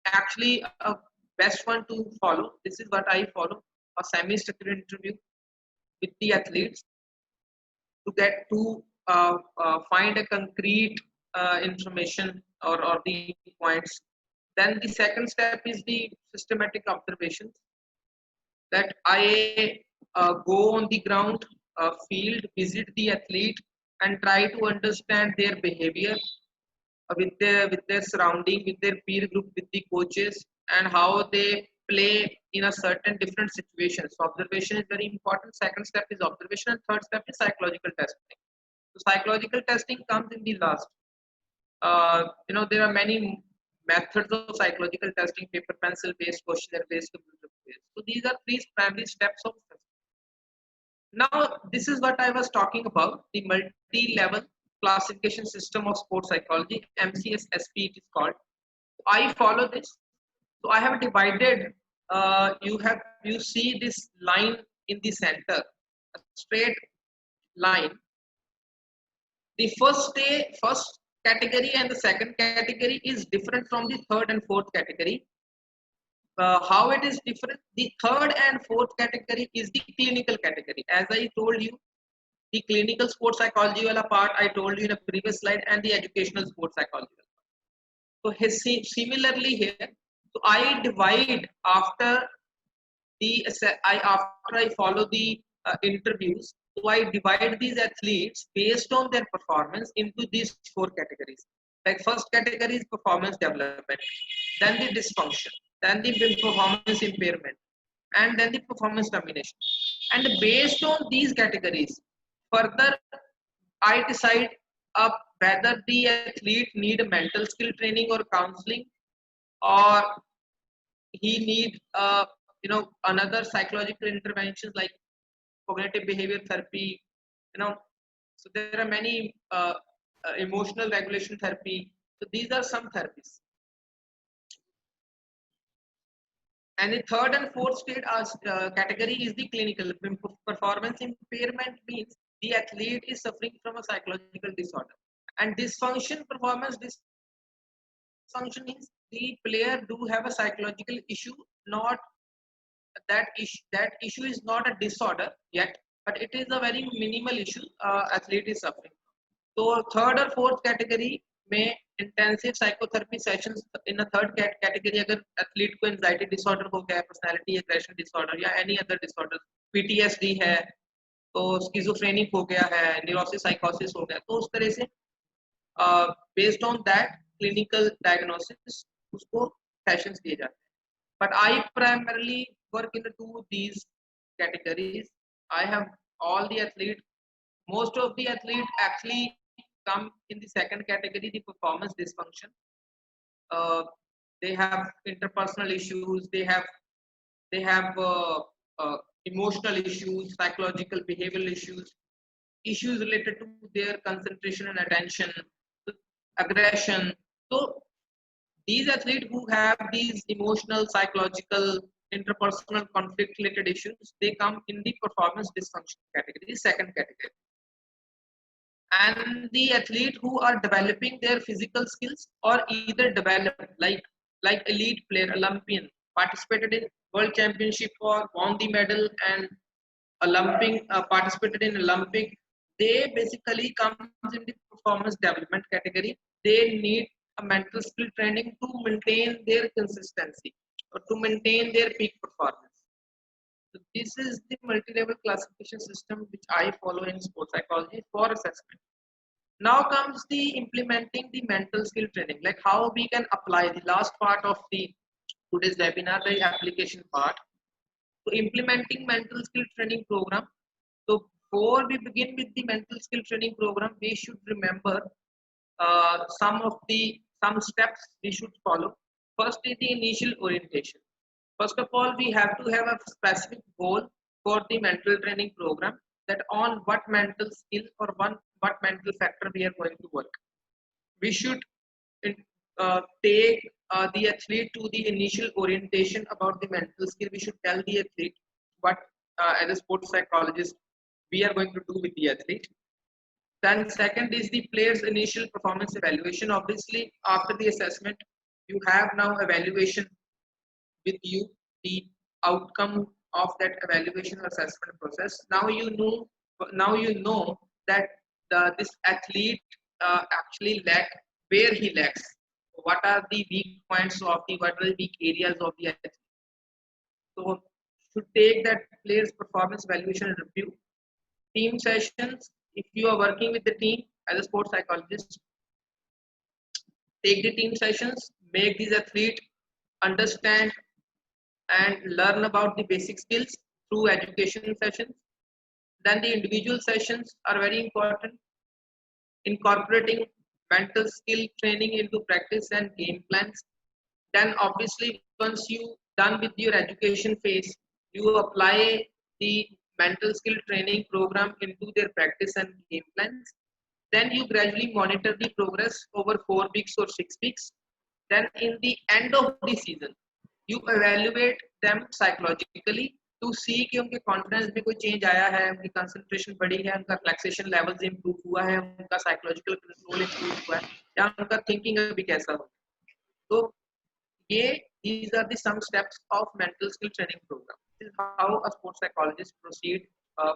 actually a best one to follow. This is what I follow: a semi-structured interview with the athletes to get to find a concrete information or the points. Then the second step is the systematic observations, that I go on the ground, field, visit the athlete, and try to understand their behavior with their surrounding, with their peer group, with the coaches, and how they play in a certain different situations. So observation is very important. Second step is observation, and third step is psychological testing. So psychological testing comes in the last. There are many methods of psychological testing: paper, pencil based, questionnaire based, computer based. So these are three primary steps of testing. Now, this is what I was talking about, the multi-level classification system of sports psychology, MCSSP it is called. I follow this. So I have divided, you see this line in the center, a straight line. The first category and the second category is different from the third and fourth category. How it is different? The third and fourth category is the clinical category. As I told you, the clinical sports psychology wala part I told you in a previous slide, and the educational sports psychology. So similarly here, so I divide after I follow the interviews. So I divide these athletes based on their performance into these four categories. Like first category is performance development, then the dysfunction, then the performance impairment, and then the performance domination. And based on these categories, further I decide whether the athlete need mental skill training or counseling, or he need another psychological interventions like cognitive behavior therapy. So there are many emotional regulation therapy. So these are some therapies. And the third and fourth state category is the clinical. Performance impairment means the athlete is suffering from a psychological disorder. And performance dysfunction means the player do have a psychological issue, not that issue is not a disorder yet, but it is a very minimal issue athlete is suffering. So third or fourth category में intensive psychotherapy sessions in a third category अगर athlete को anxiety disorder हो गया, personality aggression disorder या any other disorder, PTSD है, तो schizophrenic हो गया है, neurosis psychosis हो गया, तो उस तरह से based on that clinical diagnosis उसको sessions दिए जाते हैं. But I primarily work in these categories. I have all the athletes. Most of the athletes actually come in the second category, the performance dysfunction. They have interpersonal issues. They have emotional issues, psychological behavioral issues related to their concentration and attention, aggression. So these athletes who have these emotional, psychological, interpersonal conflict related issues, they come in the performance dysfunction category, second category. And the athlete who are developing their physical skills or either developed like elite player, Olympian, participated in world championship or won the medal and participated in Olympic, they basically come in the performance development category. They need a mental skill training to maintain their consistency or to maintain their peak performance. So this is the multi-level classification system which I follow in sports psychology for assessment. Now comes the implementing the mental skill training, like how we can apply the last part of the today's webinar, the application part. So implementing mental skill training program. So before we begin with the mental skill training program, we should remember some steps we should follow. First is the initial orientation. First of all, we have to have a specific goal for the mental training program, that on what mental skill or what mental factor we are going to work. We should take the athlete to the initial orientation about the mental skill. We should tell the athlete what as a sports psychologist we are going to do with the athlete. Then second is the player's initial performance evaluation. Obviously, after the assessment, you have now evaluation with you, the outcome of that evaluation or assessment process. Now you know that this athlete actually where he lacks. What are the weak points of what are the weak areas of the athlete? So should take that player's performance evaluation and review. Team sessions, if you are working with the team as a sports psychologist, take the team sessions, make these athletes understand and learn about the basic skills through education sessions. Then the individual sessions are very important, incorporating mental skill training into practice and game plans. Then obviously once you done with your education phase, you apply the mental skill training program into their practice and game plans. Then you gradually monitor the progress over 4 weeks or 6 weeks. Then in the end of the season, you evaluate them psychologically to see कि उनके confidence में कोई change आया है, उनकी concentration बढ़ी है, उनका relaxation levels improve हुआ है, उनका psychological control improve हुआ है, या उनका thinking अभी कैसा हो. तो these are the some steps of mental skill training program. This is how a sports psychologist proceed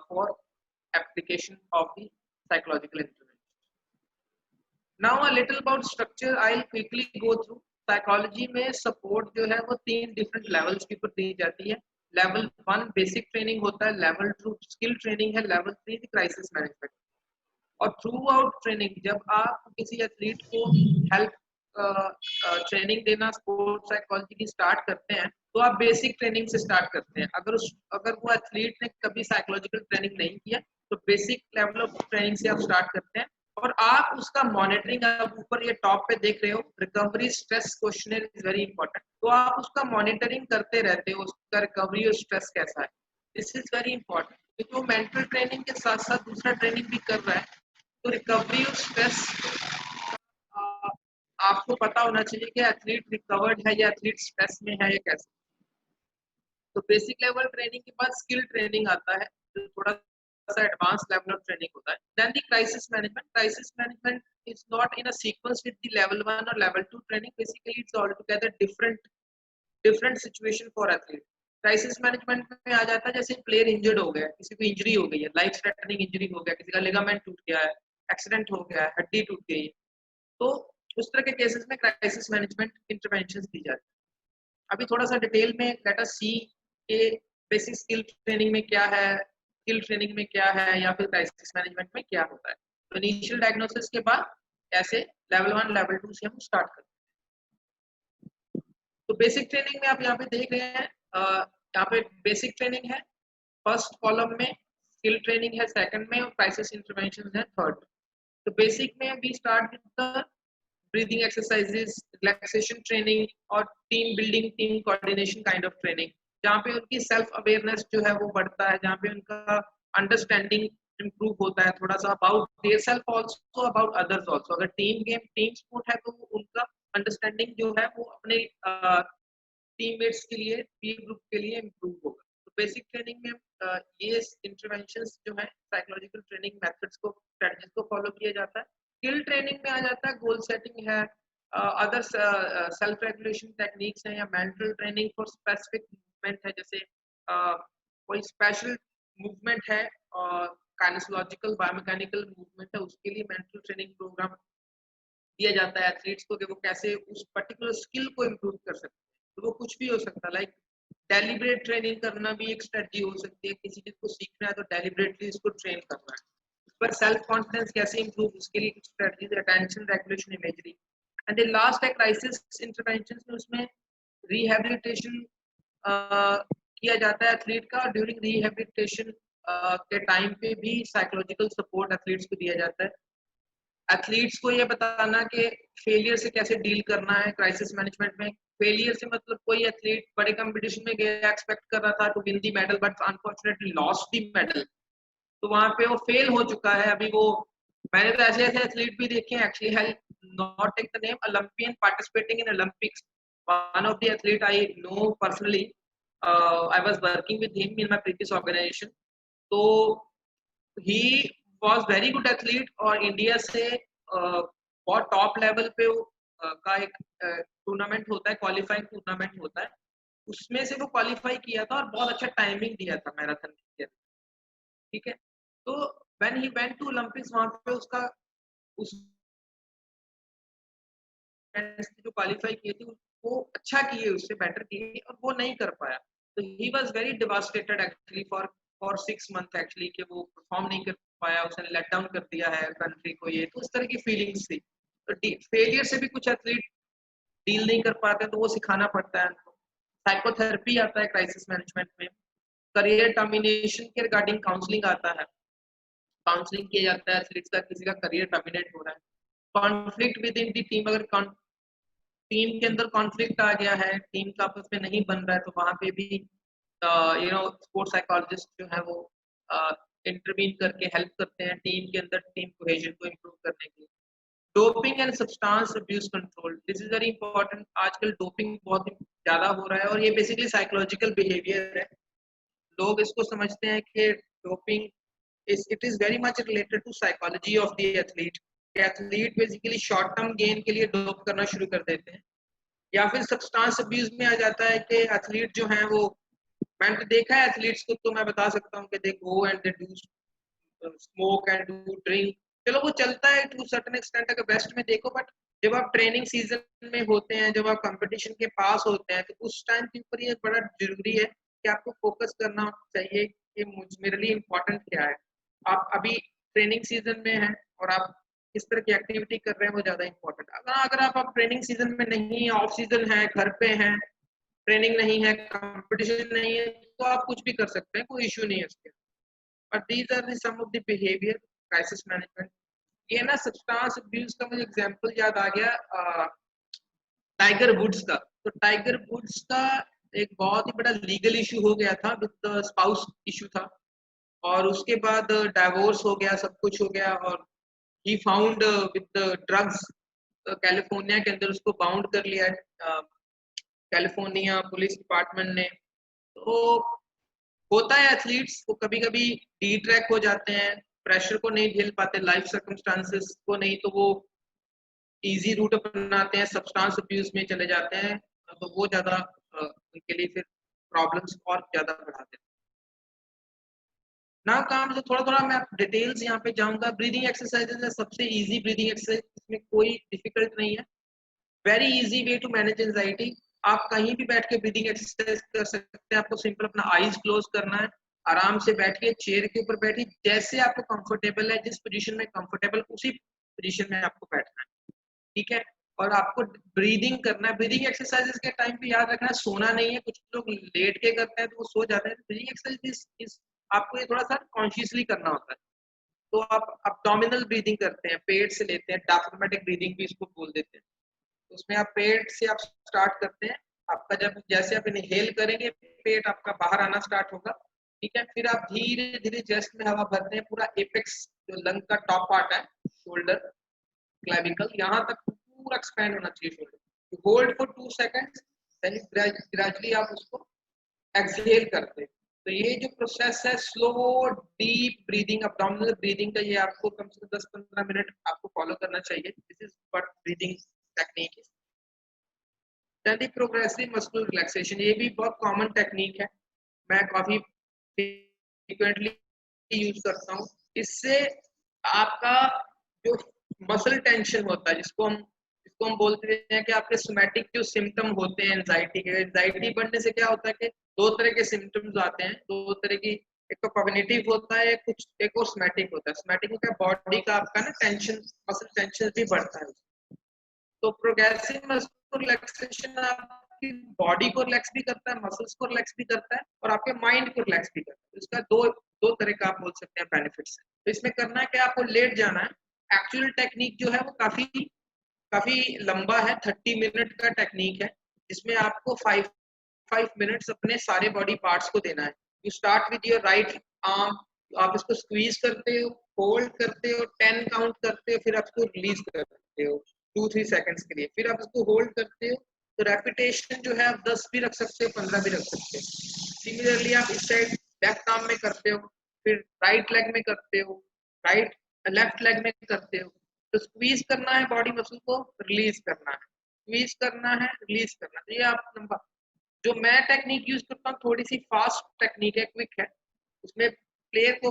for application of the psychological intervention. Now a little about structure. I'll quickly go through. Psychology में support जो है वो 3 different levels के ऊपर दी जाती है. Level 1 basic training होता है, लेवल 2 स्किल ट्रेनिंग है, लेवल 3 क्राइसिस मैनेजमेंट. और थ्रू आउट ट्रेनिंग जब आप किसी एथलीट को हेल्प ट्रेनिंग देना स्पोर्ट्स साइकोलॉजी की स्टार्ट करते हैं तो आप बेसिक ट्रेनिंग से स्टार्ट करते हैं. अगर वो एथलीट ने कभी साइकोलॉजिकल ट्रेनिंग नहीं किया तो बेसिक लेवल ऑफ ट्रेनिंग से आप स्टार्ट करते हैं और आप उसका मॉनिटरिंग, आप ऊपर ये टॉप पे देख रहे हो recovery stress questionnaire is very important. तो आप उसका मॉनिटरिंग करते रहते हो उसका रिकवरी और स्ट्रेस कैसा है. दिस इज वेरी इंपॉर्टेंट क्योंकि वो मेंटल ट्रेनिंग के साथ साथ दूसरा ट्रेनिंग भी कर रहा है. तो रिकवरी और स्ट्रेस आपको पता होना चाहिए कि एथलीट रिकवर्ड है या एथलीट स्ट्रेस में है या कैसे. तो बेसिक लेवल ट्रेनिंग के बाद स्किल ट्रेनिंग आता है जो थोड़ा advanced level of training होता है. Then the crisis management is not in a sequence with the level 1 or level 2 training. Basically it's altogether different situation for athlete. Crisis management में आ जाता है जैसे प्लेयर इंजर्ड हो गया, किसी को इंजरी हो गई है, लाइफ थ्रेटनिंग इंजरी हो गया, किसी का लिगामेंट टूट गया है, एक्सीडेंट हो गया है, हड्डी टूट गई है, तो उस तरह के केसेस में क्राइसिस मैनेजमेंट इंटरवेंशंस दी जाती है. अभी थोड़ा सा डिटेल में लेट अस सी कि बेसिक स्किल ट्रेनिंग में क्या है, स्किल ट्रेनिंग में क्या है या फिर क्राइसिस मैनेजमेंट में क्या होता है. तो इनिशियल डायग्नोसिस के बाद ऐसे लेवल 1 लेवल 2 से हम स्टार्ट करते हैं. तो बेसिक ट्रेनिंग में आप यहाँ पे देख रहे हैं, यहाँ पे बेसिक ट्रेनिंग है फर्स्ट कॉलम में, स्किल ट्रेनिंग है सेकंड में और क्राइसिस इंटरवेंशन है थर्ड. तो बेसिक में we start with the breathing exercises, relaxation training और team building, team coordination kind of training, जहाँ पे उनकी सेल्फ अवेयरनेस जो है वो बढ़ता है, जहाँ पे उनका अंडरस्टैंडिंग इम्प्रूव होता है थोड़ा सा about their self also about others also. अगर टीम स्पोर्ट है तो उनका अंडरस्टैंडिंग जो है वो अपने टीममेट्स के लिए, पीयर ग्रुप के लिए इम्प्रूव होगा. तो बेसिक ट्रेनिंग में ये इंटरवेंशंस जो है साइकोलॉजिकल ट्रेनिंग मेथड्स को, स्ट्रेटजीज को फॉलो किया जाता है. स्किल ट्रेनिंग में आ जाता है गोल सेटिंग है, अदर सेल्फ रेगुलेशन टेक्निक्स हैं या mental training for specific movement है, जैसे कोई स्पेशल मूवमेंट है और काइनेसोलॉजिकल बायोमैकेनिकल मूवमेंट है, उसके लिए मेंटल ट्रेनिंग प्रोग्राम दिया जाता है एथलीट्स को कि वो कैसे उस पर्टिकुलर स्किल को इम्प्रूव कर सकते हैं. तो वो कुछ भी हो सकता है, लाइक डेलिब्रेट ट्रेनिंग करना भी एक स्ट्रेटजी हो सकती है. किसी चीज को सीखना है तो डेलिब्रेटली इसको ट्रेन करना है. उस पर सेल्फ कॉन्फिडेंस कैसे इम्प्रूव, उसके लिए कुछ strategies, attention regulation, imagery. And the last है क्राइसिस इंटरवेंशंस में, उसमें रिहैबिलिटेशन किया जाता है एथलीट का. ड्यूरिंग रिहैबिलिटेशन के टाइम पे भी साइकोलॉजिकल सपोर्ट एथलीट्स को दिया जाता है. एथलीट्स को ये बताना कि फेलियर से कैसे डील करना है. क्राइसिस मैनेजमेंट में फेलियर से मतलब कोई एथलीट बड़े कंपटीशन में गया, एक्सपेक्ट कर रहा था to win the medal but unfortunately lost the medal, तो वहां पे वो फेल हो चुका है. अभी वो मैंने तो ऐसे एथलीट भी देखे हैं, actually have not take the name, Olympian participating in Olympics. One of the athlete I know personally, I was working with him in my previous organization. So he was very good athlete और India से बहुत top level पे का एक tournament होता है, qualifying tournament होता है, उसमें से वो क्वालिफाई किया था और बहुत अच्छा टाइमिंग दिया था मैराथन के, ठीक है। तो when he went to Olympics, वहां पे उसका उस जो क्वालिफाई किए थे वो अच्छा किए, उससे बेटर किए और वो नहीं कर पाया। तो he was very devastated actually for 6 month actually, कि वो परफॉर्म नहीं कर पाया, उसने लेट डाउन कर दिया है कंट्री को, ये तो उस तरह की फीलिंग्स थी। तो फेलियर से भी कुछ एथलीट डील नहीं कर पाते, तो वो सिखाना पड़ता है उनको। साइकोथेरेपी आता है क्राइसिस मैनेजमेंट में, करियर टर्मिनेशन के रिगार्डिंग काउंसलिंग आता है, काउंसलिंग किया जाता है एथलीट्स का, किसी का करियर टर्मिनेट हो रहा है। Conflict with in the team, अगर टीम के अंदर कॉन्फ्लिक्ट आ गया है, टीम का आपस में नहीं बन रहा है, तो वहां पे भी स्पोर्ट्स साइकोलॉजिस्ट जो है वो इंटरवीन करके हेल्प करते हैं टीम के अंदर, टीम कोहेजन को इम्प्रूव करने के लिए। Doping and substance abuse control, this is very important. आजकल डोपिंग बहुत ज्यादा हो रहा है और ये बेसिकली साइकोलॉजिकल बिहेवियर है। लोग इसको समझते हैं कि doping it is very much related to psychology of the athlete. Athlete basically short term gain के लिए डोप करना शुरू कर देते हैं, या फिर सब्सटेंस अब्यूज में आ जाता है कि एथलीट जो है वो, मैंने तो देखा है एथलीट्स को, तो मैं बता सकता हूँ कि they go and they do smoke and do drink. चलो वो चलता है टू सर्टेन एक्सटेंट अगर बेस्ट में देखो, बट जब आप ट्रेनिंग सीजन में होते हैं, जब आप कंपटीशन के पास होते हैं, तो उस टाइम के ऊपर ये बड़ा जरूरी है कि आपको फोकस करना चाहिए कि मेरे लिए इम्पोर्टेंट क्या है। आप अभी ट्रेनिंग सीजन में हैं और आप किस तरह की एक्टिविटी कर रहे हैं वो ज्यादा इंपॉर्टेंट। अगर आप ट्रेनिंग सीजन में नहीं है, ऑफ सीजन है, घर पे हैं, ट्रेनिंग नहीं है, कंपटीशन नहीं है, तो आप कुछ भी कर सकते हैं, कोई इश्यू नहीं है उसके। But these are the some of the behaviour crisis management. ये ना सब्सटेंस अब्यूज का मुझे एग्जांपल याद आ गया टाइगर वुड्स का। तो टाइगर वुड्स का एक बहुत ही बड़ा लीगल इशू हो गया था, विद स्पाउस इशू था, और उसके बाद डाइवोर्स हो गया, सब कुछ हो गया, और he found with drugs. California के अंदर उसको बाउंड कर लिया कैलिफोर्निया पुलिस डिपार्टमेंट ने। तो होता है एथलीट्स वो कभी कभी डी ट्रैक हो जाते हैं, प्रेशर को नहीं झेल पाते, लाइफ सर्कमस्टांसेस को नहीं, तो वो इजी रूट अपनाते हैं, सब्सटेंस अब्यूज में चले जाते हैं, तो वो ज्यादा उनके लिए फिर प्रॉब्लम्स और ज्यादा बढ़ाते हैं। ना काम जो थोड़ा मैं डिटेल्स यहाँ पे जाऊंगा। ब्रीदिंग एक्सरसाइजेस है सबसे इजी ब्रीदिंग एक्सरसाइज, इसमें कोई डिफिकल्ट नहीं है, very easy way to manage anxiety. आप कहीं भी बैठ के ब्रीदिंग एक्सरसाइज कर सकते हैं। आपको सिंपल अपना आईज क्लोज करना है, आराम से बैठिए, चेयर के ऊपर बैठिए, जैसे आपको कंफर्टेबल है, जिस पोजीशन में कंफर्टेबल उसी पोजीशन में आपको बैठना है, ठीक है। और आपको ब्रीदिंग करना है। ब्रीदिंग एक्सरसाइजेस के टाइम पे याद रखना सोना नहीं है। कुछ लोग लेट के करते हैं तो वो सो जाते हैं। ब्रीदिंग एक्सरसाइज आपको ये थोड़ा सा कॉन्शियसली करना होता है। तो आप एब्डोमिनल ब्रीदिंग करते हैं, पेट से लेते हैं, डायफ्रामेटिक ब्रीदिंग भी इसको बोल देते हैं। उसमें आप पेट से आप स्टार्ट करते हैं, आपका जब जैसे आप इनहेल करेंगे पेट आपका बाहर आना स्टार्ट होगा, ठीक है। फिर आप धीरे धीरे चेस्ट में हवा भरते हैं, पूरा एपेक्स जो लंग का टॉप पार्ट है, शोल्डर क्लेविकल, यहाँ तक पूरा एक्सपैंड होना चाहिए shoulder. Hold for 2 seconds, then gradually आप उसको एक्सहेल करते हैं। तो ये जो प्रोसेस है slow deep breathing, abdominal breathing का, ये आपको कम से कम 10-15 मिनट आपको फॉलो करना चाहिए। This is what breathing technique है। देन प्रोग्रेसिव मस्कुलर रिलैक्सेशन, ये भी बहुत कॉमन टेक्निक है, मैं काफी फ्रीक्वेंटली यूज करता हूँ। इससे आपका जो मसल टेंशन होता है, जिसको हम बोलते हैं कि आपके सोमैटिक जो सिम्टम होते हैं एंजाइटी के, एंजाइटी बढ़ने से क्या होता है कि 2 तरह के सिम्टम्स आते हैं, 2 तरह की, एक तो कॉग्निटिव होता है, कुछ एक और सोमैटिक होता है। सोमैटिक होता है बॉडी का आपका ना टेंशन, मसल टेंशन भी बढ़ता है। तो प्रोग्रेसिव मस्कुलर रिलैक्सेशन आपकी बॉडी को रिलैक्स भी करता है, मसल्स को रिलैक्स भी करता है, और आपके माइंड को रिलैक्स भी करता है। इसका दो तरह का आप बोल सकते हैं बेनिफिट्स है। तो इसमें करना है कि आपको लेट जाना है। एक्चुअल टेक्निक जो है वो काफी लंबा है, 30 मिनट का टेक्निक है, जिसमें आपको 5 मिनट्स अपने सारे बॉडी पार्ट्स को देना है। You start with your right arm, आप इसको स्क्वीज करते हो, होल्ड करते हो, 10 काउंट करते हो, फिर आप इसको रिलीज करते हो 2-3 सेकंड्स के लिए, फिर आप इसको होल्ड करते हो। तो रेपिटेशन जो है आप 10 भी रख सकते हो, 15 भी रख सकते हो। सिमिलरली आप इस साइड लेफ्ट आर्म में करते हो, फिर राइट लेग में करते हो, राइट लेफ्ट लेग में करते हो तो स्क्वीज करना है बॉडी मसल को, रिलीज करना है, स्क्वीज करना है, रिलीज करना है। ये आप नंबर जो मैं टेक्निक यूज करता हूँ थोड़ी सी फास्ट टेक्निक है, क्विक है। उसमें प्लेयर को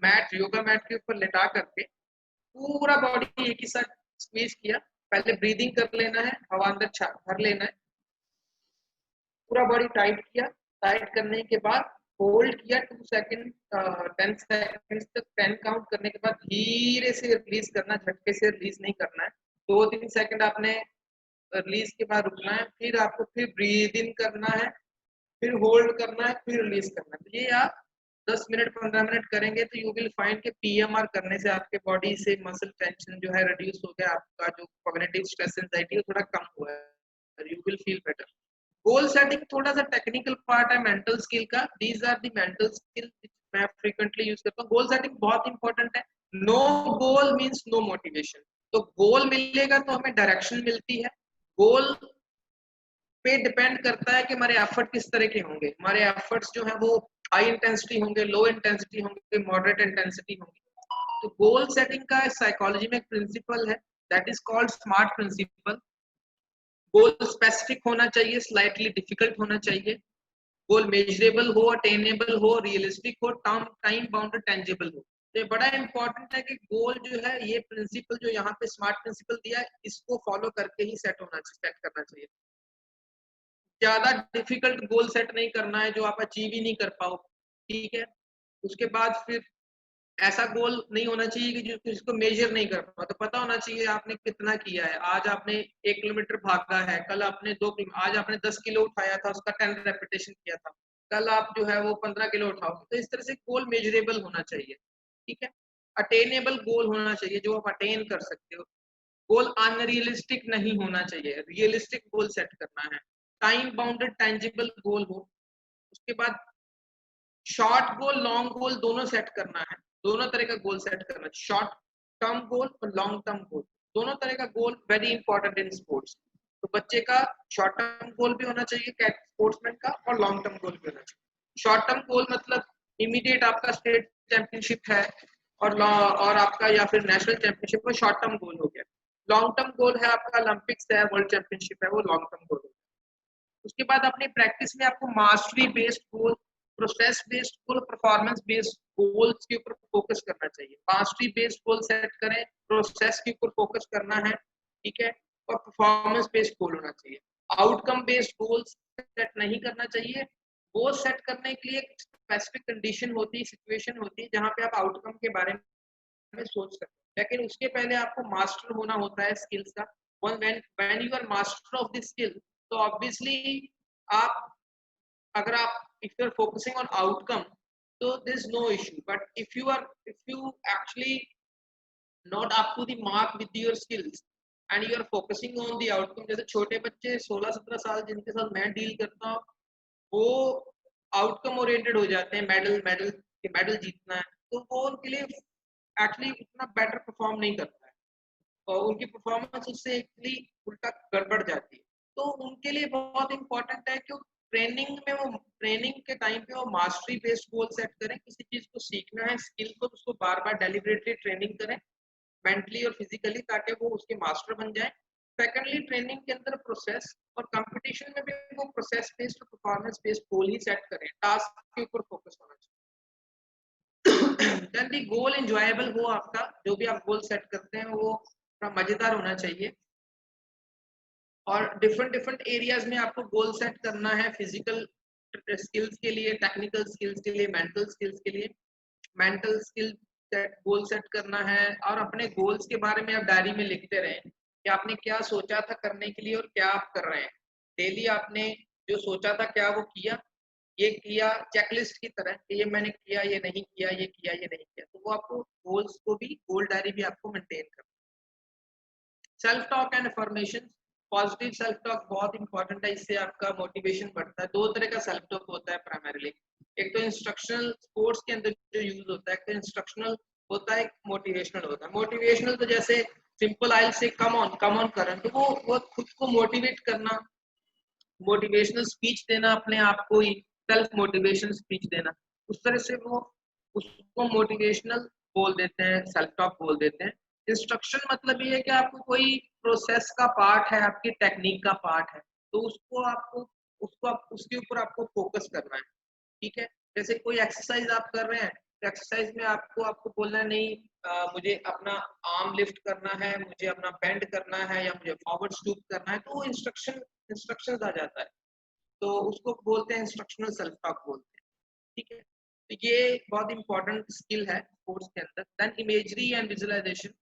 मैट योगा मैट के ऊपर लेटा करके पूरा बॉडी एक ही साथ स्क्वीज किया, पहले ब्रीदिंग कर लेना है, हवा अंदर भर लेना है, पूरा बॉडी टाइट किया, टाइट करने के बाद होल्ड किया 2 सेकंड 10 सेकंड तक, 10 काउंट करने के बाद धीरे से रिलीज करना, झटके से रिलीज नहीं करना है। 2-3 सेकंड आपने रिलीज के बाद रुकना है, फिर आपको फिर ब्रीद इन करना है, फिर होल्ड करना है, फिर रिलीज करना है। तो ये आप 10 मिनट 15 मिनट करेंगे तो यू विल फाइंड के पीएमआर करने से आपके बॉडी से मसल टेंशन जो है रिड्यूस हो गया, आपका जो कॉग्निटिव स्ट्रेस एंजाइटी है थोड़ा कम हुआ है, you will feel better. Goal setting थोड़ा सा टेक्निकल पार्ट है मेंटल स्किल का, these are the mental skill मैं फ्रीक्वेंटली यूज करता हूँ। गोल सेटिंग बहुत इंपॉर्टेंट है, no goal means no motivation. तो गोल मिलेगा तो हमें डायरेक्शन मिलती है, गोल पे डिपेंड करता है कि हमारे एफर्ट किस तरह के होंगे, हमारे एफर्ट्स जो है वो हाई इंटेंसिटी होंगे, लो इंटेंसिटी होंगे, मॉडरेट इंटेंसिटी होंगे। तो गोल सेटिंग का साइकोलॉजी में एक प्रिंसिपल है that is called smart principle. Goal specific होना चाहिए, स्लाइटली डिफिकल्ट होना चाहिए, गोल मेजरेबल हो, अटेनेबल हो, रियलिस्टिक हो, टाइम बाउंडेड, टेंजिबल हो। तो ये बड़ा इंपॉर्टेंट है कि गोल जो है, ये प्रिंसिपल जो यहाँ पे स्मार्ट प्रिंसिपल दिया है, इसको फॉलो करके ही सेट करना चाहिए। ज्यादा डिफिकल्ट गोल सेट नहीं करना है जो आप अचीव ही नहीं कर पाओ, ठीक है। उसके बाद फिर ऐसा गोल नहीं होना चाहिए कि जो जिसको मेजर नहीं कर पाओ, तो पता होना चाहिए आपने कितना किया है। आज आपने 1 किलोमीटर भागा है, कल आपने 2 किलो, आज आपने 10 किलो उठाया था, उसका 10 रेपिटेशन किया था, कल आप जो है वो 15 किलो उठाओगे। तो इस तरह से गोल मेजरेबल होना चाहिए, ठीक है। अटेनेबल गोल होना चाहिए जो आप अटेन कर सकते हो। गोल अनरियलिस्टिक नहीं होना चाहिए, रियलिस्टिक गोल सेट करना है। टाइम बाउंडेड टेंजिबल गोल हो। उसके बाद शॉर्ट गोल लॉन्ग गोल दोनों सेट करना है, दोनों तरह का गोल सेट करना है, शॉर्ट टर्म गोल और लॉन्ग टर्म गोल, दोनों तरह का गोल वेरी इंपॉर्टेंट इन स्पोर्ट्स। तो बच्चे का शॉर्ट टर्म गोल भी होना चाहिए स्पोर्ट्समैन का, और लॉन्ग टर्म गोल भी होना चाहिए। शॉर्ट टर्म गोल मतलब इमीडिएट आपका स्टेट चैंपियनशिप है और आपका या फिर नेशनल चैंपियनशिप वो शॉर्ट टर्म गोल हो गया। लॉन्ग टर्म गोल है आपका ओलंपिक्स है, वर्ल्ड चैंपियनशिप है, वो लॉन्ग टर्म गोल हो गया। उसके बाद अपनी प्रैक्टिस में आपको mastery based goal, process based goal, performance based goals के ऊपर फोकस करना चाहिए। मास्टरी बेस्ड गोल सेट करें, प्रोसेस के ऊपर फोकस करना है, ठीक है, और परफॉर्मेंस बेस्ड गोल होना चाहिए। आउटकम बेस्ड गोल्स सेट नहीं करना चाहिए। गोल सेट करने के लिए एक स्पेसिफिक कंडीशन होती है, सिचुएशन होती है जहाँ पे आप आउटकम के बारे में सोच सकते हैं, लेकिन उसके पहले आपको मास्टर होना होता है स्किल्स का। when you are master of this skill, तो ऑब्वियसली आप अगर आप if you are focusing on outcome so there is no issue, but if you actually not up to the mark with your skills and you are focusing on the outcome, जैसे छोटे बच्चे 16-17 साल जिनके साथ मैं डील करता हूँ वो आउटकम ओरिएंटेड हो जाते हैं, मेडल जीतना है, तो वो उनके लिए एक्चुअली उतना बेटर परफॉर्म नहीं करता है और उनकी परफॉर्मेंस उससे एक्चुअली उल्टा गड़बड़ जाती है। तो उनके लिए बहुत इंपॉर्टेंट है कि ट्रेनिंग के टाइम पे वो मास्टरी बेस्ड गोल सेट करें। किसी चीज को सीखना है, स्किल को, उसको बार बार डेलिबरेटली ट्रेनिंग करें मेंटली और फिजिकली, ताकि वो उसके मास्टर बन जाए। सेकेंडली ट्रेनिंग के अंदर प्रोसेस और कंपटीशन में भी वो प्रोसेस बेस्ड और परफॉर्मेंस बेस्ड गोल ही सेट करें, टास्क के ऊपर फोकस होना चाहिए। देन दी गोल एंजॉयबल हो, आपका जो भी आप गोल सेट करते हैं वो थोड़ा मजेदार होना चाहिए। और डिफरेंट एरियाज में आपको गोल सेट करना है, फिजिकल स्किल्स के लिए, टेक्निकल स्किल्स के लिए, मेंटल स्किल्स के लिए। मेंटल स्किल गोल सेट करना है और अपने गोल्स के बारे में आप डायरी में लिखते रहें कि आपने क्या सोचा था करने के लिए और क्या आप कर रहे हैं। डेली आपने जो सोचा था क्या वो किया, ये किया, चेकलिस्ट की तरह कि ये मैंने किया, ये नहीं किया, ये किया, ये नहीं किया। तो वो आपको गोल्स को भी, गोल डायरी भी आपको मेंटेन करना। Self talk and affirmation, positive self talk बहुत इंपॉर्टेंट है, इससे आपका मोटिवेशन बढ़ता है। 2 तरह का सेल्फ टॉक होता है प्राइमरीली, एक तो इंस्ट्रक्शनल स्पोर्ट्स के अंदर जो यूज होता है, एक तो इंस्ट्रक्शनल होता है, एक मोटिवेशनल होता है। मोटिवेशनल तो जैसे सिंपल आई से कम ऑन करन, तो वो खुद को मोटिवेट करना, मोटिवेशनल स्पीच देना, अपने आप को ही सेल्फ मोटिवेशन स्पीच देना, उस तरह से वो उसको मोटिवेशनल बोल देते हैं, सेल्फ टॉक बोल देते हैं। इंस्ट्रक्शन मतलब ये है कि आपको कोई प्रोसेस का पार्ट है, आपकी टेक्निक का पार्ट है, तो उसके ऊपर आपको फोकस करना है, ठीक है। जैसे कोई एक्सरसाइज आप कर रहे हैं, तो एक्सरसाइज में आपको बोलना है नहीं मुझे अपना आर्म लिफ्ट करना है, मुझे अपना बेंड करना है या मुझे फॉरवर्ड स्टूप करना है, तो वो इंस्ट्रक्शन आ जाता है, तो उसको बोलते हैं इंस्ट्रक्शनल सेल्फ टॉक बोलते हैं, ठीक है। तो ये बहुत इंपॉर्टेंट स्किल है स्पोर्ट्स के अंदर। Then imagery and visualisation,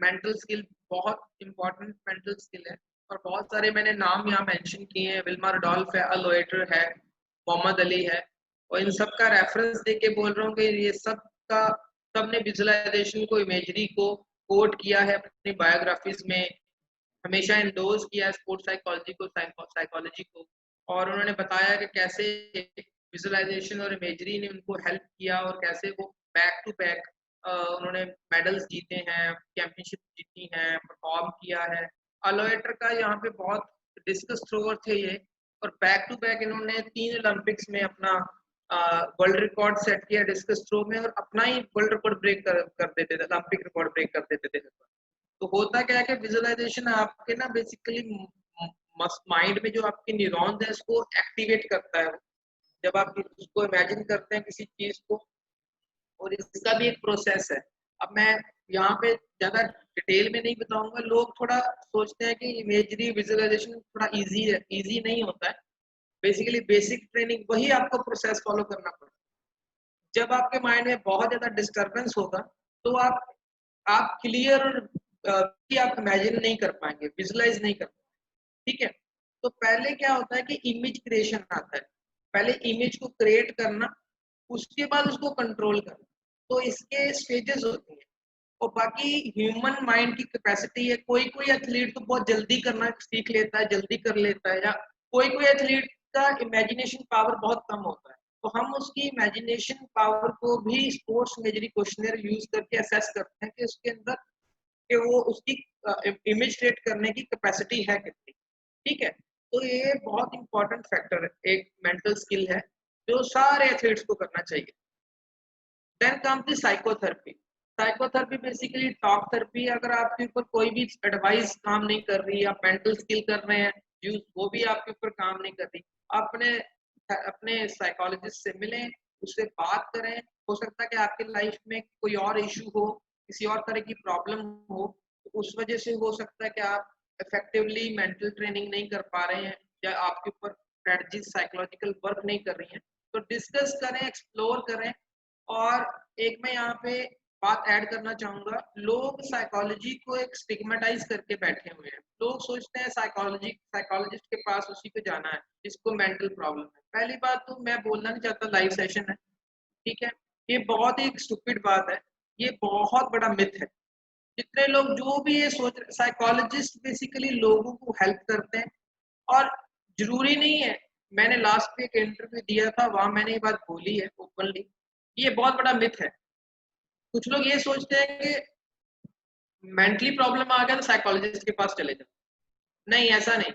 mental skill बहुत इंपॉर्टेंट मेंटल स्किल है, और बहुत सारे मैंने नाम यहाँ मेंशन किए हैं, विल्मा रडोल्फ है, अल ओएटर है, मोहम्मद अली है, और इन सब का रेफरेंस देके बोल रहा हूँ कि ये सबने विजुअलाइजेशन को, इमेजरी को कोट किया है अपनी बायोग्राफीज में, हमेशा इंडोर्स किया है स्पोर्ट्स साइकोलॉजी को, और उन्होंने बताया कि कैसे विजुअलाइजेशन और इमेजरी ने उनको हेल्प किया और कैसे वो बैक टू बैक उन्होंने मेडल्स जीते हैं, चैंपियनशिप जीती हैं, परफॉर्म किया है। अलोएटर का यहाँ पे बहुत डिस्कस थ्रोअर थे ये, और बैक टू बैक इन्होंने 3 ओलंपिक्स में अपना वर्ल्ड रिकॉर्ड सेट किया डिस्कस थ्रो में, और अपना ही वर्ल्ड रिकॉर्ड ब्रेक कर देते थे, ओलंपिक रिकॉर्ड ब्रेक कर देते थे। तो होता क्या है कि विजुअलाइजेशन आपके ना बेसिकली माइंड में जो आपके न्यूरॉन्स है इसको एक्टिवेट करता है, जब आप उसको इमेजिन करते हैं किसी चीज को, और इसका भी एक प्रोसेस है। अब मैं यहाँ पे ज्यादा डिटेल में नहीं बताऊंगा, लोग थोड़ा सोचते हैं कि इमेजरी विजुअलाइजेशन थोड़ा इजी है, इजी नहीं होता है। बेसिकली बेसिक ट्रेनिंग वही आपको प्रोसेस फॉलो करना पड़ता है। जब आपके माइंड में बहुत ज्यादा डिस्टर्बेंस होगा तो आप क्लियर आप इमेजिन नहीं कर पाएंगे, विजुअलाइज नहीं कर पाएंगे, ठीक है। तो पहले क्या होता है कि इमेज क्रिएशन आता है, पहले इमेज को क्रिएट करना, उसके बाद उसको कंट्रोल करना, तो इसके स्टेजेस होती हैं। और बाकी ह्यूमन माइंड की कैपेसिटी है, कोई एथलीट तो बहुत जल्दी करना सीख लेता है, जल्दी कर लेता है, या कोई एथलीट का इमेजिनेशन पावर बहुत कम होता है, तो हम उसकी इमेजिनेशन पावर को भी स्पोर्ट्स इमेजरी क्वेश्चनर यूज करके असेस करते हैं कि उसके अंदर कि वो उसकी इमेज क्रिएट करने की कैपेसिटी है कितनी, ठीक है। तो ये बहुत इंपॉर्टेंट फैक्टर है, एक मेंटल स्किल है जो सारे एथलीट्स को करना चाहिए। Then comes the psychotherapy. Psychotherapy basically talk therapy. अगर आपके ऊपर कोई भी एडवाइस काम नहीं कर रही, आप मेंटल स्किल कर रहे हैं यूज, वो भी आपके ऊपर काम नहीं कर रही, अपने साइकोलॉजिस्ट से मिलें, उससे बात करें। हो सकता है कि आपके लाइफ में कोई और इशू हो, किसी और तरह की प्रॉब्लम हो, तो उस वजह से हो सकता है कि आप इफेक्टिवली मेंटल ट्रेनिंग नहीं कर पा रहे हैं, या आपके ऊपर स्ट्रेटजी साइकोलॉजिकल वर्क नहीं कर रही हैं। तो डिस्कस करें, एक्सप्लोर करें। और एक मैं यहाँ पे बात ऐड करना चाहूंगा, लोग साइकोलॉजी को एक स्टिग्मेटाइज करके बैठे हुए हैं। लोग सोचते हैं साइकोलॉजिस्ट के पास उसी को जाना है जिसको मेंटल प्रॉब्लम है। पहली बात तो मैं बोलना नहीं चाहता लाइव सेशन है, ठीक है, ये बहुत ही स्टूपिड बात है, ये बहुत बड़ा मिथ है। जितने लोग जो भी ये सोच रहे, साइकोलॉजिस्ट बेसिकली लोगों को हेल्प करते हैं, और जरूरी नहीं है, मैंने लास्ट पे एक इंटरव्यू दिया था, वहां मैंने ये बात बोली है ओपनली, ये बहुत बड़ा मिथ है। कुछ लोग ये सोचते हैं कि मेंटली प्रॉब्लम आ गया तो साइकोलॉजिस्ट के पास चले जाओ, नहीं, ऐसा नहीं।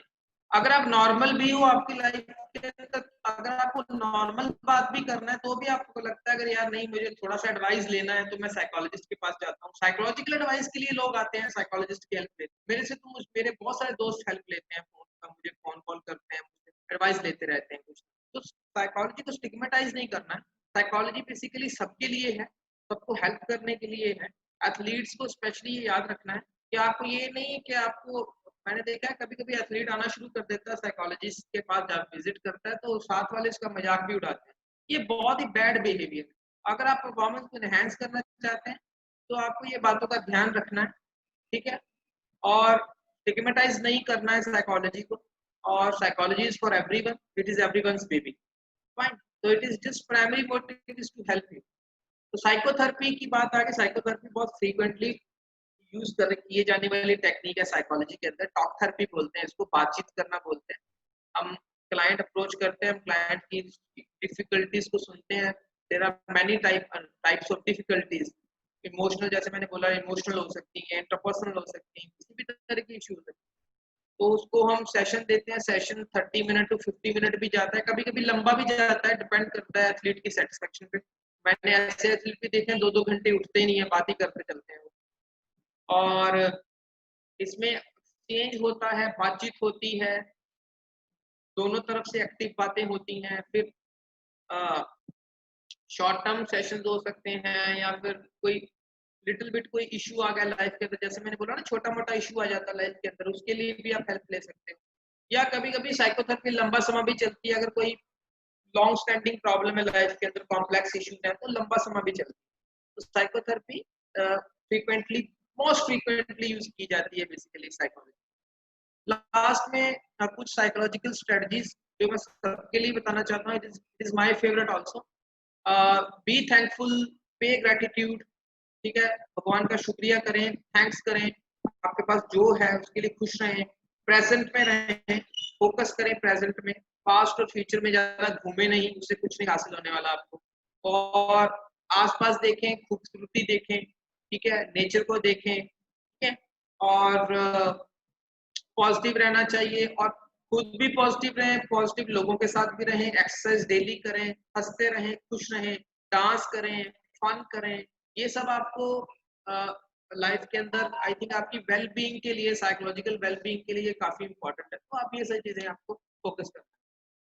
अगर आप नॉर्मल भी हो आपकी लाइफ के अंदर, अगर आपको नॉर्मल बात भी करना है, तो भी आपको लगता है अगर यार नहीं मुझे थोड़ा सा एडवाइस लेना है, तो मैं साइकोलॉजिस्ट के पास जाता हूँ। साइकोलॉजिकल एडवाइस के लिए लोग आते हैं, साइकोलॉजिस्ट की हेल्प लेते हैं। मेरे बहुत सारे दोस्त हेल्प लेते हैं, मुझे फोन कॉल करते हैं, मुझे एडवाइस लेते रहते हैं कुछ। तो साइकोलॉजी को स्टिग्मेटाइज नहीं करना है। साइकोलॉजी बेसिकली सबके लिए है, सबको हेल्प करने के लिए है। एथलीट्स को स्पेशली ये याद रखना है कि आपको ये नहीं कि आपको, मैंने देखा है कभी कभी एथलीट आना शुरू कर देता है, साइकोलॉजिस्ट के पास जब विजिट करता है तो साथ वाले इसका मजाक भी उड़ाते हैं। ये बहुत ही बैड बिहेवियर है। अगर आप परफॉर्मेंस को एनहांस करना चाहते हैं तो आपको ये बातों का ध्यान रखना है, ठीक है, और स्टिग्मेटाइज नहीं करना है साइकोलॉजी को। और psychology is for everyone, it is everyone's baby, fine. तो it is just primary motive is to help you. तो साइकोथेरेपी की बात आगे, साइकोथेरेपी बहुत फ्रीक्वेंटली यूज किए जाने वाली टेक्निक है साइकोलॉजी के अंदर। टॉक थेरेपी बोलते हैं इसको, बातचीत करना बोलते हैं। हम क्लाइंट अप्रोच करते हैं, हम क्लाइंट की डिफिकल्टीज को सुनते हैं। There are many types of difficulties. Emotional, जैसे मैंने बोला, इमोशनल हो सकती है, इंटरपर्सनल हो सकती है, किसी भी तरह की इश्यू हो सकती है। तो उसको हम सेशन देते हैं। सेशन 30 मिनट to 50 मिनट भी जाता है, कभी कभी लंबा भी जाता है, डिपेंड करता है एथलीट की सेटिस्फेक्शन पे। मैंने ऐसे एथलीट भी देखे हैं 2-2 घंटे उठते ही नहीं है, बात ही करते चलते हैं। और इसमें एक्सचेंज होता है, बातचीत होती है, दोनों तरफ से एक्टिव बातें होती हैं। फिर शॉर्ट टर्म सेशंस हो सकते हैं, या फिर कोई लिटिल बिट कोई इशू आ गया लाइफ के अंदर, जैसे मैंने बोला ना छोटा मोटा इशू आ जाता है लाइफ के अंदर, उसके लिए भी आप हेल्प ले सकते हो। या कभी कभी साइकोथेरेपी लंबा समय भी चलती है, अगर कोई लॉन्ग स्टैंडिंग प्रॉब्लम है लाइफ के अंदर, कॉम्प्लेक्स इशूज है, तो लंबा समय भी चलती है। तो psychotherapy frequently, most frequently use की जाती है बेसिकली साइकोलॉजी। लास्ट में कुछ साइकोलॉजिकल स्ट्रेटजीज जो मैं सबके लिए बताना चाहता हूँ, it is my favourite also. Be thankful, पे ग्रेटिट्यूड, ठीक है, भगवान का शुक्रिया करें, थैंक्स करें, आपके पास जो है उसके लिए खुश रहें, प्रेजेंट में रहें, फोकस करें प्रेजेंट में, पास्ट और फ्यूचर में ज्यादा घूमे नहीं, उससे कुछ नहीं हासिल होने वाला आपको। और आसपास देखें, खूबसूरती देखें, ठीक है, नेचर को देखें, ठीक है, और पॉजिटिव रहना चाहिए, और खुद भी पॉजिटिव रहें, पॉजिटिव लोगों के साथ भी रहें, एक्सरसाइज डेली करें, हंसते रहें, खुश रहें, डांस करें, फन करें। ये सब आपको लाइफ के अंदर आई थिंक आपकी वेल बीइंग के लिए, साइकोलॉजिकल वेल बीइंग के लिए काफी इंपॉर्टेंट है। तो आप ये सारी चीजें आपको फोकस करना है।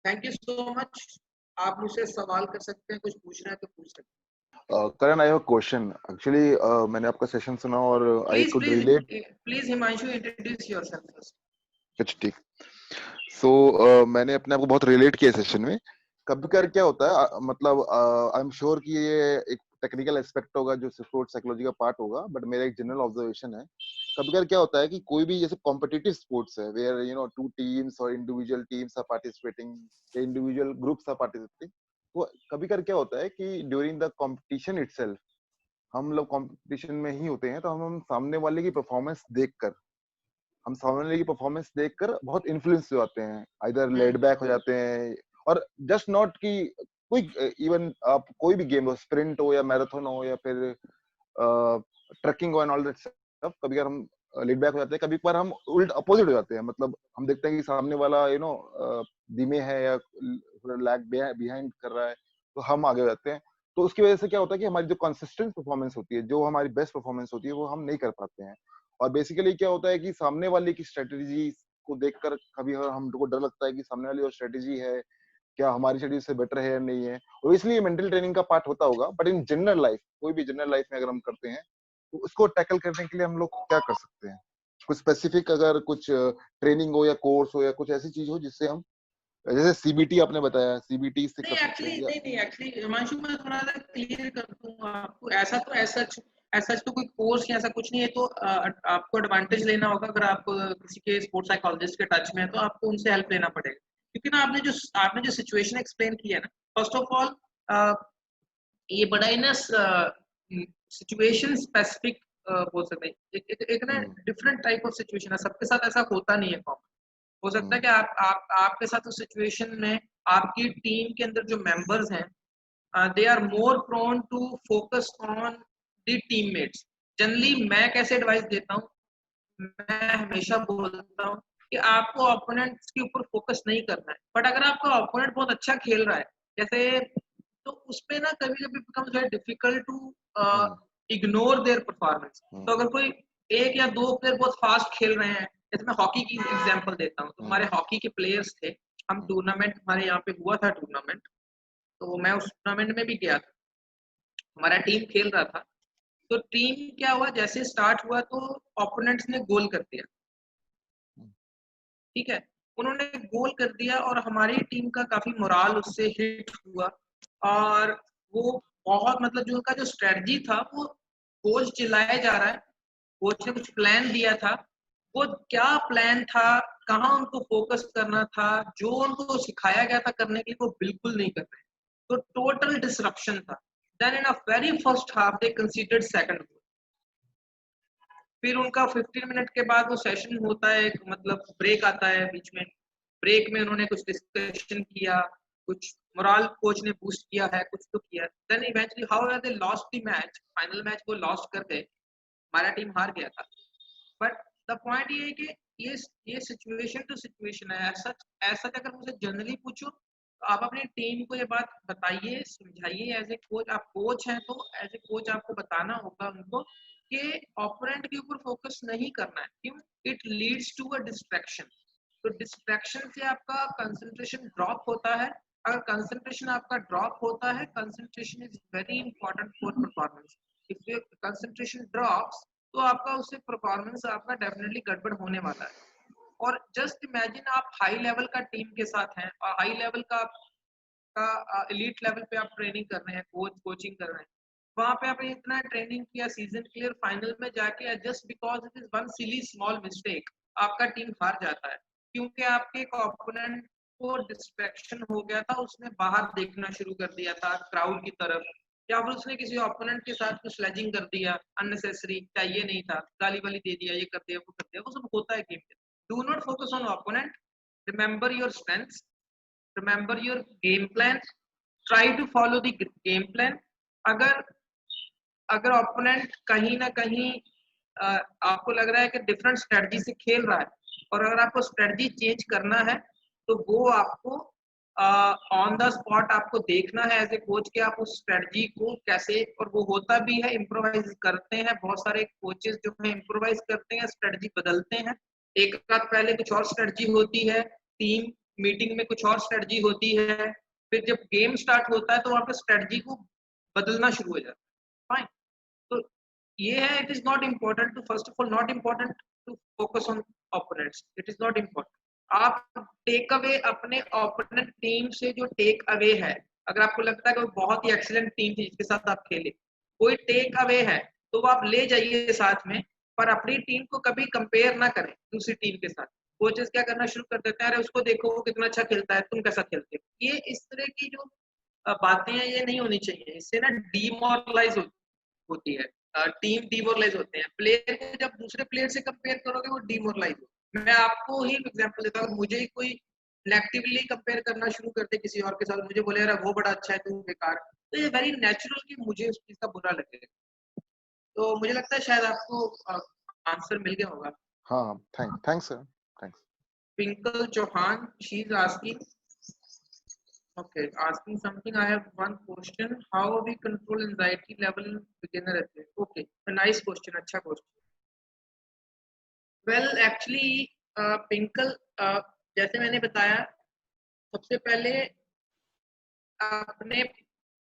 Thank you so much. आप मुझसे सवाल कर सकते हैं, कुछ पूछना है तो पूछ सकते हैं। Karan, I have a question. Actually, मैंने आपका सेशन सुना और I please could please relate. Please Himanshu, introduce yourself first. अच्छा ठीक। सो मैंने अपने आप को बहुत रिलेट किया सेशन में। कभी कभार क्या होता है, मतलब आई एम श्योर कि ये एक टेक्निकल एस्पेक्ट होगा जो स्पोर्ट्स साइकोलॉजी का पार्ट होगा, बट मेरा एक जनरल ऑब्जर्वेशन है। कभी कभार क्या होता है कि कोई भी जैसे कॉम्पिटिटिव स्पोर्ट्स है, वेयर यू नो 2 टीम्स और individual teams are participating, individual groups are participating, तो कभी कभार क्या होता है कि ड्यूरिंग द कॉम्पिटिशन इटसेल्फ, हम लोग कंपटीशन में ही होते हैं, तो हम सामने वाले की परफॉर्मेंस देखकर बहुत इन्फ्लुएंस हो जाते हैं, आइदर लेड बैक हो जाते हैं। और जस्ट नॉट कि कोई इवन आप कोई भी गेम हो, स्प्रिंट हो या मैराथन हो या फिर ट्रैकिंग हो एंड ऑल दैट स्टफ, कभी कभार हम लेड बैक हो जाते हैं, कभी कभार हम उल्ट अपोजिट हो जाते हैं। मतलब हम देखते हैं कि सामने वाला धीमे है या लैग बिहाइंड कर रहा है, तो हम आगे हो जाते हैं। तो उसकी वजह से क्या होता है कि हमारी जो कंसिस्टेंट परफॉर्मेंस होती है, जो हमारी बेस्ट परफॉर्मेंस होती है, वो हम नहीं कर पाते हैं। और बेसिकली क्या होता है कि सामने वाले की स्ट्रेटेजी को देखकर कभी हमको डर लगता है कि सामने वाली जो स्ट्रेटेजी है क्या हमारी स्ट्रेटेजी से बेटर है या नहीं है, और इसलिए मेंटल ट्रेनिंग का पार्ट होता होगा। बट इन जनरल लाइफ, कोई भी जनरल लाइफ में अगर हम करते हैं, तो उसको टैकल करने के लिए हम लोग क्या कर सकते हैं? कुछ स्पेसिफिक अगर कुछ ट्रेनिंग हो या कोर्स हो या कुछ ऐसी चीज हो जिससे हम, जैसे सीबीटी आपने बताया, सीबीटी से कर सकते हैं? नहीं एक्चुअली हिमांशु, मैं थोड़ा सा क्लियर कर दूं आपको। ऐसा तो कोई कोर्स या ऐसा कुछ नहीं है। तो आपको एडवांटेज लेना होगा, अगर आप किसी के स्पोर्ट्स साइकोलॉजिस्ट के टच में है तो आपको उनसे हेल्प लेना पड़ेगा। क्योंकि ना आपने जो सिचुएशन एक्सप्लेन किया ना, फर्स्ट ऑफ ऑल ये बड़ा ही ना सिचुएशन स्पेसिफिक बोल सकते हैं। एक ना डिफरेंट टाइप ऑफ सिचुएशन है, सबके साथ ऐसा होता नहीं है कॉमन। हो सकता है कि आपके साथ उस सिचुएशन में आपकी टीम के अंदर जो मेंबर्स हैं, they are more prone to focus on the teammates. Generally मैं कैसे एडवाइस देता हूँ, मैं हमेशा बोलता हूँ कि आपको ओपोनेंट्स के ऊपर फोकस नहीं करना है। बट अगर आपका ओपोनेंट बहुत अच्छा खेल रहा है जैसे, तो उसपे ना कभी कभी becomes very difficult to ignore their performance. तो अगर कोई एक या दो प्लेयर बहुत फास्ट खेल रहे हैं, जैसे मैं हॉकी की एग्जांपल देता हूँ, तो हमारे हॉकी के प्लेयर्स थे, हम टूर्नामेंट, हमारे यहाँ पे हुआ था टूर्नामेंट, तो मैं उस टूर्नामेंट में भी गया था, हमारा टीम खेल रहा था। तो टीम क्या हुआ, जैसे स्टार्ट हुआ तो ओपोनेंट्स ने गोल कर दिया, ठीक है, उन्होंने गोल कर दिया और हमारी टीम का काफी मोराल उससे हिट हुआ। और वो बहुत, मतलब जो उनका जो स्ट्रेटजी था, वो कोच चिल्लाया जा रहा है, कोच ने कुछ प्लान दिया था, वो क्या प्लान था, कहाँ उनको फोकस करना था, जो उनको सिखाया गया था करने के लिए, वो बिल्कुल नहीं कर रहे। तो टोटल डिसरप्शन था। Then in a very first half they considered second goal. फिर उनका 15 मिनट के बाद वो सेशन होता है, मतलब ब्रेक आता है बीच में, ब्रेक में उन्होंने कुछ डिस्कशन किया, कुछ मोरल कोच ने बूस्ट किया है, कुछ तो किया। Then eventually how are they lost the match, final match वो लॉस्ट कर गए, हमारा टीम हार गया था। बट द पॉइंट ये है कि ये सिचुएशन टू सिचुएशन है। ऐसा अगर मुझे जनरली पूछो, आप अपनी टीम को ये बात बताइए, समझाइए। एज ए कोच, आप कोच हैं तो एज ए कोच आपको बताना होगा उनको कि ओपोनेंट के ऊपर फोकस नहीं करना है। क्यों? It leads to a distraction. तो डिस्ट्रैक्शन से आपका कंसंट्रेशन ड्रॉप होता है। अगर कंसंट्रेशन आपका ड्रॉप होता है, concentration is very important for performance. If your concentration drops तो आपका उससे परफॉर्मेंस आपका डेफिनेटली गड़बड़ होने वाला है। और जस्ट इमेजिन आप हाई लेवल का टीम के साथ हैं और हाई लेवल का एलीट लेवल पे आप ट्रेनिंग कर रहे हैं, कोचिंग कर रहे हैं। वहां पे आपने इतना ट्रेनिंग किया, सीजन क्लियर, फाइनल में जाके just because it is one silly small mistake आपका टीम हार जाता है, क्योंकि आपके एक ओपोनेंट को डिस्ट्रैक्शन हो गया था, उसने बाहर देखना शुरू कर दिया था क्राउड की तरफ, या फिर उसने किसी ओपोनेंट के साथ कुछ स्लेजिंग कर दिया अननेसेसरी, चाहिए नहीं था, गाली वाली दे दिया, ये कर दिया, वो कर दिया, वो सब होता है गेम में। Do not focus on opponent, remember your strengths, remember your game plan, try to follow the game plan। अगर अगर ओपोनेंट कहीं ना कहीं आपको लग रहा है कि डिफरेंट स्ट्रेटजी से खेल रहा है और अगर आपको स्ट्रेटजी चेंज करना है तो वो आपको ऑन द स्पॉट आपको देखना है एज ए कोच कि आप उस स्ट्रेटजी को कैसे, और वो होता भी है, इम्प्रोवाइज करते हैं। बहुत सारे कोचेस जो है इम्प्रोवाइज करते हैं, स्ट्रेटजी बदलते हैं। एक रात पहले कुछ और स्ट्रेटजी होती है, टीम मीटिंग में कुछ और स्ट्रेटजी होती है, फिर जब गेम स्टार्ट होता है तो वहां पे स्ट्रेटजी को बदलना शुरू हो जाता है। फाइन। तो ये है, it is not important to, first of all not important to focus on opponents, it is not important. आप टेक अवे अपने ओपोनेंट टीम से जो टेक अवे है, अगर आपको लगता है कि वो बहुत ही एक्सीलेंट टीम थी जिसके साथ आप खेले, कोई टेक अवे है तो वो आप ले जाइए साथ में, पर अपनी टीम को कभी कंपेयर ना करें दूसरी टीम के साथ। कोचेस क्या करना शुरू कर देते हैं, अरे उसको देखो वो कितना अच्छा खेलता है, तुम कैसा खेलते हो। ये इस तरह की जो बातें हैं ये नहीं होनी चाहिए, इससे ना डीमोरलाइज होती है, टीम डीमोरलाइज होते हैं। प्लेयर को जब दूसरे प्लेयर से कंपेयर करोगे वो डीमोरलाइज हो। मैं आपको ही एग्जांपल देता हूँ, मुझे कोई नेगेटिवली कंपेयर करना शुरू करते किसी और के साथ, मुझे बोले यार वो बड़ा अच्छा है तू बेकार, तो ये वेरी नेचुरल कि मुझे उस चीज का बुरा लगेगा। तो मुझे लगता है शायद आपको आंसर मिल गया होगा। हाँ, thanks sir, thanks. Twinkle Chauhan, she's asking, okay, asking something. I have one question. How we control anxiety level in beginner athlete? Okay, a nice question, अच्छा question. Well, actually, Twinkle, जैसे मैंने बताया, सबसे पहले आपने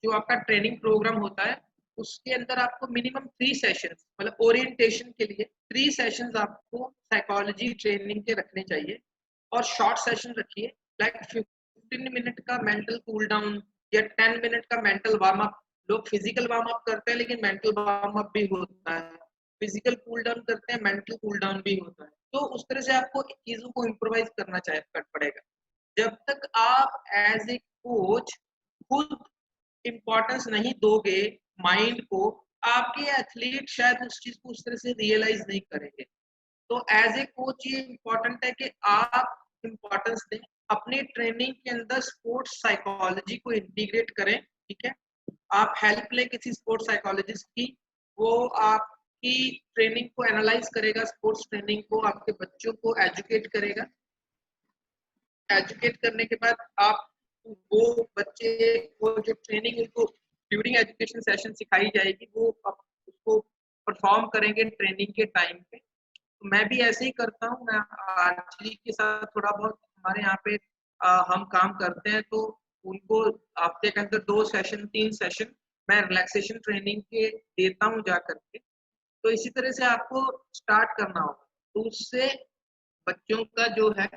जो आपका ट्रेनिंग प्रोग्राम होता है उसके अंदर आपको मिनिमम 3 सेशंस, मतलब ओरिएंटेशन के लिए 3 सेशंस आपको साइकोलॉजी ट्रेनिंग के रखने चाहिए, और शॉर्ट सेशन रखिए, लाइक 15 मिनट का मेंटल कूल डाउन या 10 मिनट का मेंटल वार्म अप। लोग फिजिकल वार्म अप करते हैं लेकिन मेंटल वार्म अप भी होता है, फिजिकल कूल डाउन करते हैं, मेंटल कूल डाउन भी होता है। तो उस तरह से आपको चीजों को इम्प्रोवाइज करना पड़ेगा। जब तक आप एज ए कोच खुद इम्पोर्टेंस नहीं दोगे माइंड को, आपके एथलीट शायद उस चीज को उस तरह से रियलाइज नहीं करेंगे। तो एज ए कोच ये इम्पोर्टेंट है कि आप इम्पोर्टेंस दें, अपनी ट्रेनिंग के अंदर स्पोर्ट्स साइकोलॉजी को इंटीग्रेट करें। ठीक है, आप हेल्प लें किसी स्पोर्ट्स साइकोलॉजिस्ट की, वो आपकी ट्रेनिंग को एनालाइज करेगा, स्पोर्ट्स ट्रेनिंग को, आपके बच्चों को एजुकेट करेगा। एजुकेट करने के बाद आप वो बच्चे को जो ट्रेनिंग उनको ड्यूरिंग एजुकेशन सेशन सिखाई जाएगी वो उसको परफॉर्म करेंगे ट्रेनिंग के टाइम पे। तो मैं भी ऐसे ही करता हूँ, मैं आर्चरी के साथ थोड़ा बहुत हमारे यहाँ पे हम काम करते हैं, तो उनको हफ्ते के अंदर 2 सेशन 3 सेशन मैं रिलैक्सेशन ट्रेनिंग के देता हूँ जा करके। तो इसी तरह से आपको स्टार्ट करना होगा, तो उससे बच्चों का जो है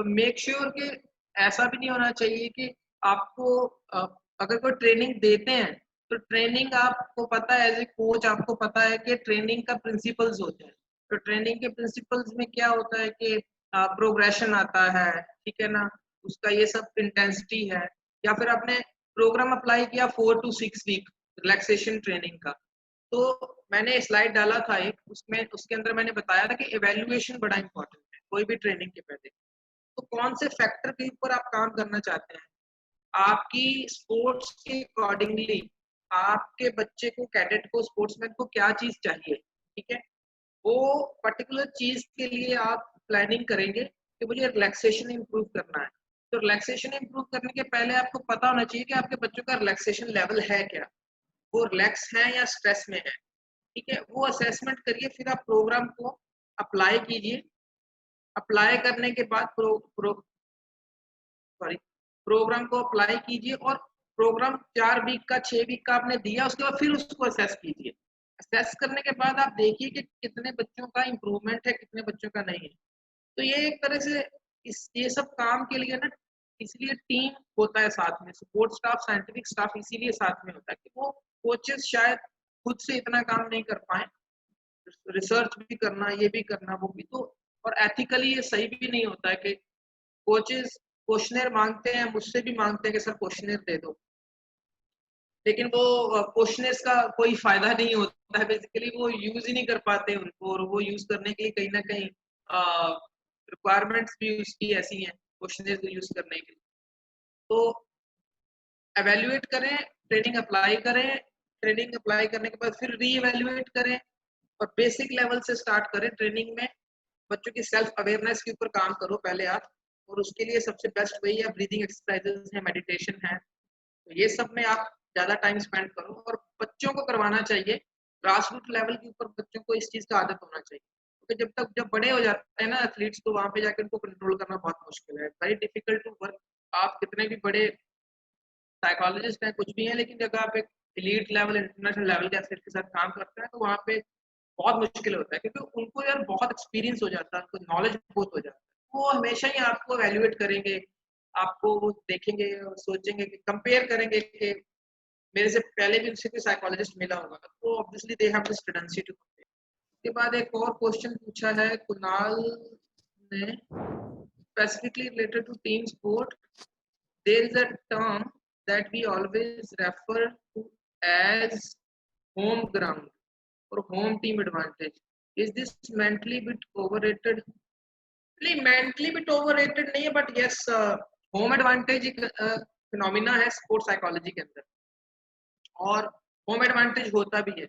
मेक श्योर कि ऐसा भी नहीं होना चाहिए कि आपको अगर कोई ट्रेनिंग देते हैं तो ट्रेनिंग आपको पता है, एज ए कोच आपको पता है कि ट्रेनिंग का प्रिंसिपल्स होते हैं। तो ट्रेनिंग के प्रिंसिपल्स में क्या होता है कि प्रोग्रेशन आता है, ठीक है ना, उसका ये सब इंटेंसिटी है, या फिर आपने प्रोग्राम अप्लाई किया 4 to 6 वीक रिलैक्सेशन ट्रेनिंग का, तो मैंने स्लाइड डाला था एक, उसमें उसके अंदर मैंने बताया था कि इवैल्यूएशन बड़ा इंपॉर्टेंट है कोई भी ट्रेनिंग के पहले। तो कौन से फैक्टर के ऊपर आप काम करना चाहते हैं, आपकी स्पोर्ट्स के अकॉर्डिंगली आपके बच्चे को, कैडेट को, स्पोर्ट्समैन को क्या चीज चाहिए, ठीक है, वो पर्टिकुलर चीज के लिए आप प्लानिंग करेंगे कि मुझे रिलैक्सेशन इंप्रूव करना है। तो रिलैक्सेशन इंप्रूव करने के पहले आपको पता होना चाहिए कि आपके बच्चों का रिलैक्सेशन लेवल है क्या, वो रिलैक्स है या स्ट्रेस में है। ठीक है, वो असेसमेंट करिए, फिर आप प्रोग्राम को अप्लाई कीजिए। अप्लाई करने के बाद प्रोग्राम को अप्लाई कीजिए और प्रोग्राम 4 वीक का 6 वीक का आपने दिया, उसके बाद फिर उसको असेस कीजिए। असेस करने के बाद आप देखिए कि कितने बच्चों का इम्प्रूवमेंट है, कितने बच्चों का नहीं है। तो ये एक तरह से ये सब काम के लिए ना, इसलिए टीम होता है साथ में, सपोर्ट स्टाफ, साइंटिफिक स्टाफ इसीलिए साथ में होता है कि वो कोचेस शायद खुद से इतना काम नहीं कर पाए, रिसर्च भी करना, ये भी करना, वो भी। तो और एथिकली ये सही भी नहीं होता है कि कोचेस क्वेश्चनर मांगते हैं, मुझसे भी मांगते हैं कि सर क्वेश्चनर दे दो, लेकिन वो क्वेश्चनर्स का कोई फायदा नहीं होता है, बेसिकली वो यूज ही नहीं कर पाते उनको, और वो यूज करने के लिए कहीं ना कहीं रिक्वायरमेंट्स भी उसकी ऐसी हैं क्वेश्चनर्स को यूज करने के लिए। तो एवेल्युएट करें, ट्रेनिंग अप्लाई करें, ट्रेनिंग अप्लाई करने के बाद फिर री एवेल्युएट करें और बेसिक लेवल से स्टार्ट करें ट्रेनिंग में। बच्चों की सेल्फ अवेयरनेस के ऊपर काम करो पहले आप, और उसके लिए सबसे बेस्ट वही है, ब्रीदिंग एक्सरसाइजेस है, मेडिटेशन है। तो ये सब में आप ज़्यादा टाइम स्पेंड करो और बच्चों को करवाना चाहिए। ग्रास रूट लेवल के ऊपर बच्चों को इस चीज़ का आदत होना चाहिए, क्योंकि जब बड़े हो जाते हैं ना एथलीट्स, तो वहाँ पे जाकर उनको कंट्रोल करना बहुत मुश्किल है, वेरी डिफिकल्ट टू वर्क। आप कितने भी बड़े साइकोलॉजिस्ट हैं, कुछ भी हैं, लेकिन जब आप एक एलीट लेवल, इंटरनेशनल लेवल के एथलीट के साथ काम करते हैं, तो वहाँ पे बहुत मुश्किल होता है, क्योंकि उनको यार बहुत एक्सपीरियंस हो जाता है, उनको नॉलेज बहुत हो जाता है। वो हमेशा ही आपको एवेल्युएट करेंगे, आपको वो देखेंगे और सोचेंगे कि कंपेयर करेंगे कि मेरे से पहले भी उनसे कोई साइकोलॉजिस्ट मिला होगा, तो obviously they have this tendency to compare. उसके बाद एक और क्वेश्चन पूछा है कुणाल ने, specifically related to team sport, there is a term that we always refer to as home ground or home team advantage. Is this mentally bit overrated? नहीं, mentally bit overrated नहीं है, but yes, home advantage एक phenomena है sports psychology के अंदर, और home advantage होता भी है।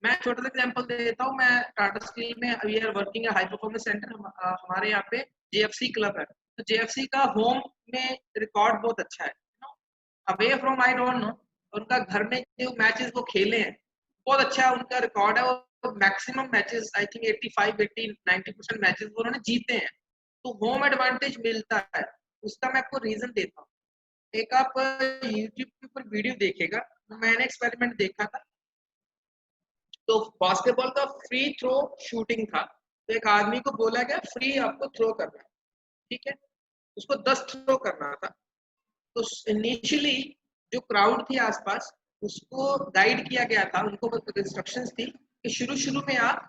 मैं छोटा सा एग्जांपल देता हूँ। मैं टाटा स्टील में we are working high performance centre, हमारे यहाँ पे जेएफसी क्लब है, तो जेएफसी का होम में रिकॉर्ड बहुत अच्छा है। Away from I don't no, उनका घर में जो मैचेस वो खेले हैं बहुत अच्छा उनका रिकॉर्ड है, और maximum matches I think 85, 80, 90% matches वो उन्होंने जीते हैं। तो होम एडवांटेज मिलता है। उसका मैं आपको रीजन देता हूँ। एक आप यूट्यूब के ऊपर वीडियो देखेगा, मैंने एक्सपेरिमेंट देखा था। तो बास्केटबॉल का फ्री थ्रो शूटिंग था, तो एक आदमी को बोला गया फ्री आपको थ्रो करना है, ठीक है, उसको 10 थ्रो करना था। तो इनिशियली जो क्राउड थी आसपास, उसको गाइड किया गया था, उनको इंस्ट्रक्शंस थी कि शुरू में आप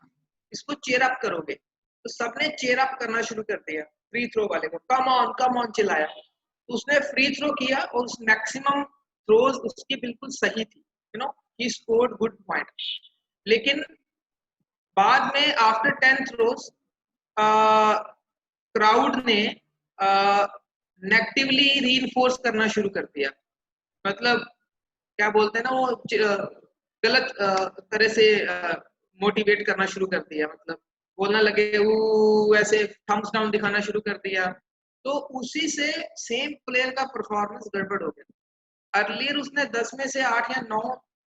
इसको चेयर अप करोगे। तो सबने चेयर अप करना शुरू कर दिया, फ्री थ्रो वाले को कम ऑन चिल्लाया। तो उसने फ्री थ्रो किया और उस मैक्सिमम थ्रोज उसकी बिल्कुल सही थी, you know, he scored good point. लेकिन बाद में आफ्टर 10 थ्रोज क्राउड ने नेगेटिवली रीइंफोर्स करना शुरू कर दिया। मतलब क्या बोलते हैं ना, वो गलत तरह से मोटिवेट करना शुरू कर दिया, मतलब बोलना लगे वो ऐसे थम्स डाउन दिखाना शुरू कर दिया। तो उसी से सेम प्लेयर का परफॉर्मेंस गड़बड़ हो गया। अर्लियर उसने 10 में से 8 या 9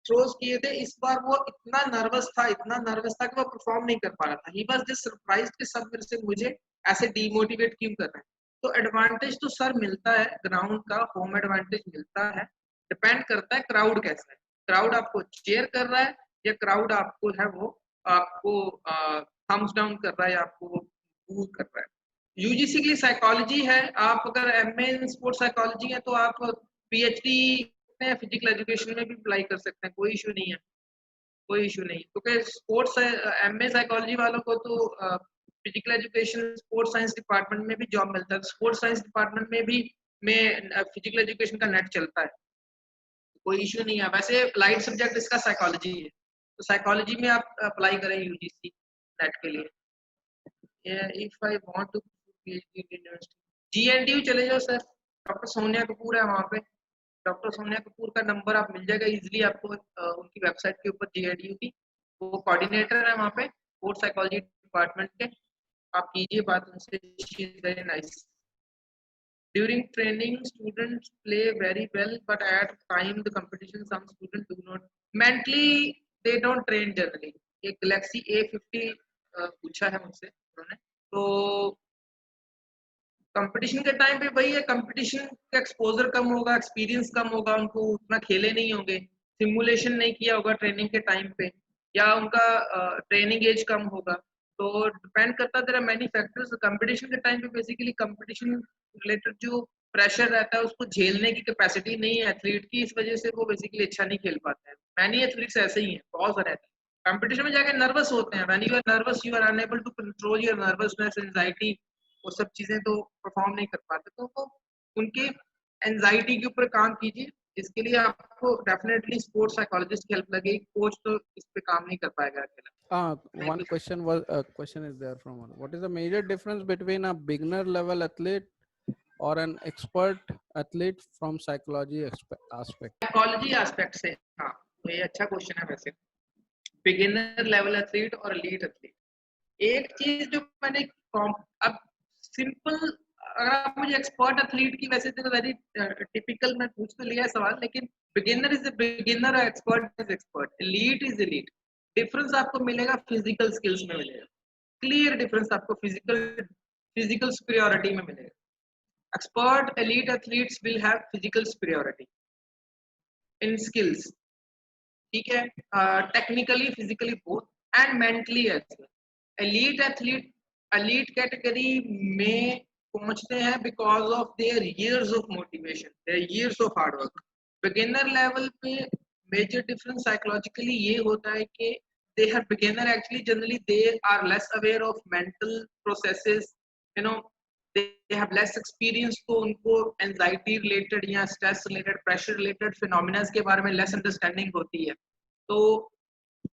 थ्रोज किए थे, इस बार वो इतना नर्वस था कि वो परफॉर्म नहीं कर पा रहा था। ही वाज जस्ट सरप्राइज्ड कि सब मेरे से मुझे ऐसे डीमोटिवेट क्यों कर रहे हैं। तो एडवांटेज तो सर मिलता है ग्राउंड का, होम एडवांटेज मिलता है, डिपेंड करता है क्राउड कैसा है। क्राउड आपको चीयर कर रहा है या क्राउड आपको है वो आपको थम्स डाउन कर रहा है या आपको बू कर रहा है। यूजीसी की साइकोलॉजी है, आप अगर एमए इन स्पोर्ट्स साइकोलॉजी है तो आप पीएचडी फिजिकल एजुकेशन में भी अप्लाई कर सकते हैं, कोई इशू नहीं है, कोई इशू नहीं। क्योंकि स्पोर्ट्स एमए साइकोलॉजी वालों को तो physical education sports science department में भी जॉब मिलता है। स्पोर्ट्स साइंस डिपार्टमेंट में भी फिजिकल एजुकेशन का नेट चलता है, कोई इशू नहीं है। वैसे लाइट सब्जेक्ट इसका साइकोलॉजी है, तो साइकोलॉजी में आप अप्लाई करें यूजीसी नेट के लिए। If I want to PhD in university, GNDU चले जाओ सर, डॉक्टर सोनिया कपूर है वहाँ पे। डॉक्टर सोनिया कपूर का नंबर आप मिल जाएगा इजीली आपको उनकी वेबसाइट के ऊपर, जीएनडीयू की। वो कोऑर्डिनेटर है वहाँ पे स्पोर्ट्स साइकोलॉजी डिपार्टमेंट के। आप कीजिए बात उनसे, she is very nice. During training, students play very well, but at time the competition, some students do not. Mentally, they don't train generally. एक Galaxy A50 पूछा है मुझसे उन्होंने, तो कंपटीशन के टाइम पे वही है, कंपटीशन का एक्सपोजर कम होगा, एक्सपीरियंस कम होगा, उनको उतना खेले नहीं होंगे, सिमुलेशन नहीं किया होगा ट्रेनिंग के टाइम पे, या उनका ट्रेनिंग एज कम होगा, तो डिपेंड करता है, there are many factors. Competition के टाइम पे बेसिकली कंपटीशन रिलेटेड जो प्रेशर रहता है उसको झेलने की कैपेसिटी नहीं है एथलीट की, इस वजह से वो बेसिकली अच्छा नहीं खेल पाते हैं। मैनी एथलीट्स ऐसे ही हैं, बहुत सारे एथलीट कंपटीशन में जाके नर्वस होते हैं, when you are nervous you are unable to control your nervousness, anxiety, वो सब चीजें तो परफॉर्म नहीं कर पाते, तो वो उनके एंजाइटी के ऊपर काम कीजिए, इसके लिए आपको डेफिनेटली स्पोर्ट्स साइकोलॉजिस्ट की हेल्प लगेगी, कोच तो इस पे काम नहीं कर पाएगा अकेला। One question is there from one. What is the major difference between a beginner level athlete or an expert athlete from psychology aspect? Psychology aspect से, हाँ, तो ये अच्छा क्वेश्चन है वैसे। बिगिनर लेवल एथलीट और एलीट एथलीट, एक चीज जो मैंने अब सिंपल, अगर आप मुझे एक्सपर्ट एथलीट की, वैसे तो वेरी टिपिकल मैं पूछ तो लिया है सवाल, लेकिन beginner is a beginner, expert is expert, elite is elite. Difference आपको मिलेगा फिजिकल स्किल्स में मिलेगा, क्लियर डिफरेंस आपको फिजिकल सुपीरियरिटी में मिलेगा। Expert elite athletes will have physical superiority in skills, ठीक है, technically, physically both, and mentally as well. Elite athlete elite category में पहुंचते हैं because of their years of motivation, their years of hard work. Beginner level पे major difference psychologically ये होता है कि they have beginner actually generally they are less aware of mental processes, you know, they have less experience, तो उनको anxiety related या stress related, pressure related phenomena के बारे में लेस अंडरस्टैंडिंग होती है। तो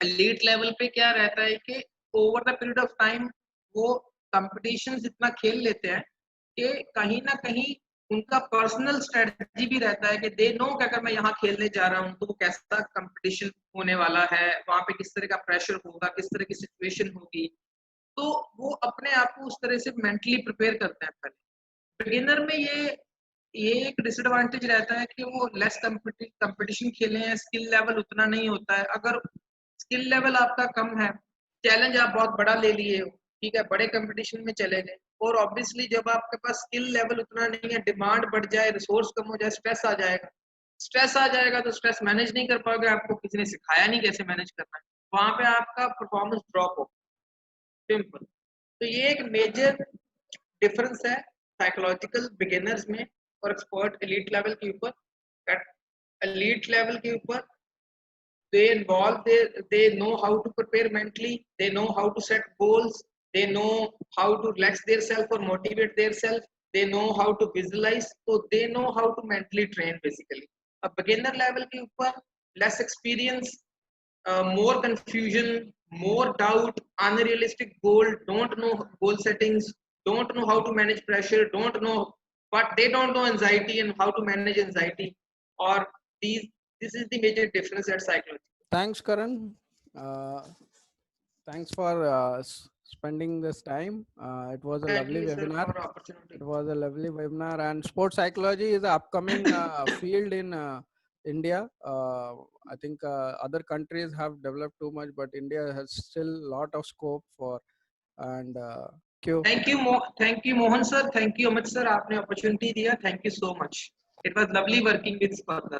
एलीट लेवल पे क्या रहता है कि over the period of time वो कंपटीशंस इतना खेल लेते हैं कि कहीं ना कहीं उनका पर्सनल स्ट्रेटजी भी रहता है कि दे नो कि अगर मैं यहाँ खेलने जा रहा हूँ तो वो कैसा कंपटीशन होने वाला है, वहां पे किस तरह का प्रेशर होगा, किस तरह की सिचुएशन होगी, तो वो अपने आप को उस तरह से मेंटली प्रिपेयर करते हैं पहले। बिगिनर में ये एक डिसएडवांटेज रहता है कि वो लेस कंपटीशन खेले हैं, स्किल लेवल उतना नहीं होता है। अगर स्किल लेवल आपका कम है, चैलेंज आप बहुत बड़ा ले लिए हो, ठीक है, बड़े कंपटीशन में चले गए, और ऑब्वियसली जब आपके पास स्किल लेवल उतना नहीं है, डिमांड बढ़ जाए, रिसोर्स कम हो जाए, स्ट्रेस आ जाएगा तो स्ट्रेस मैनेज नहीं कर पाओगे, आपको किसी ने सिखाया नहीं कैसे मैनेज करना है, वहां पे आपका परफॉर्मेंस ड्रॉप हो, सिंपल। तो ये एक मेजर डिफरेंस है साइकोलॉजिकल बिगिनर्स में और एक्सपर्ट एलीट लेवल के ऊपर। एलीट लेवल के ऊपर they know how to prepare mentally, they know how to set goals, they know how to relax themselves or motivate themselves, they know how to visualize, so they know how to mentally train basically। अब beginner level के ऊपर less experience, more confusion, more doubt, unrealistic goal, don't know goal settings, don't know how to manage pressure, don't know, but they don't know anxiety and how to manage anxiety, or this is the major difference at psychology. Thanks, Karan. Thanks for spending this time. It was a lovely webinar. It was a lovely webinar, and sports psychology is an upcoming field in India. I think other countries have developed too much, but India has still a lot of scope for. And thank you Mohan sir, thank you Amit sir, आपने opportunity दिया, thank you so much. It was lovely working with Sparta.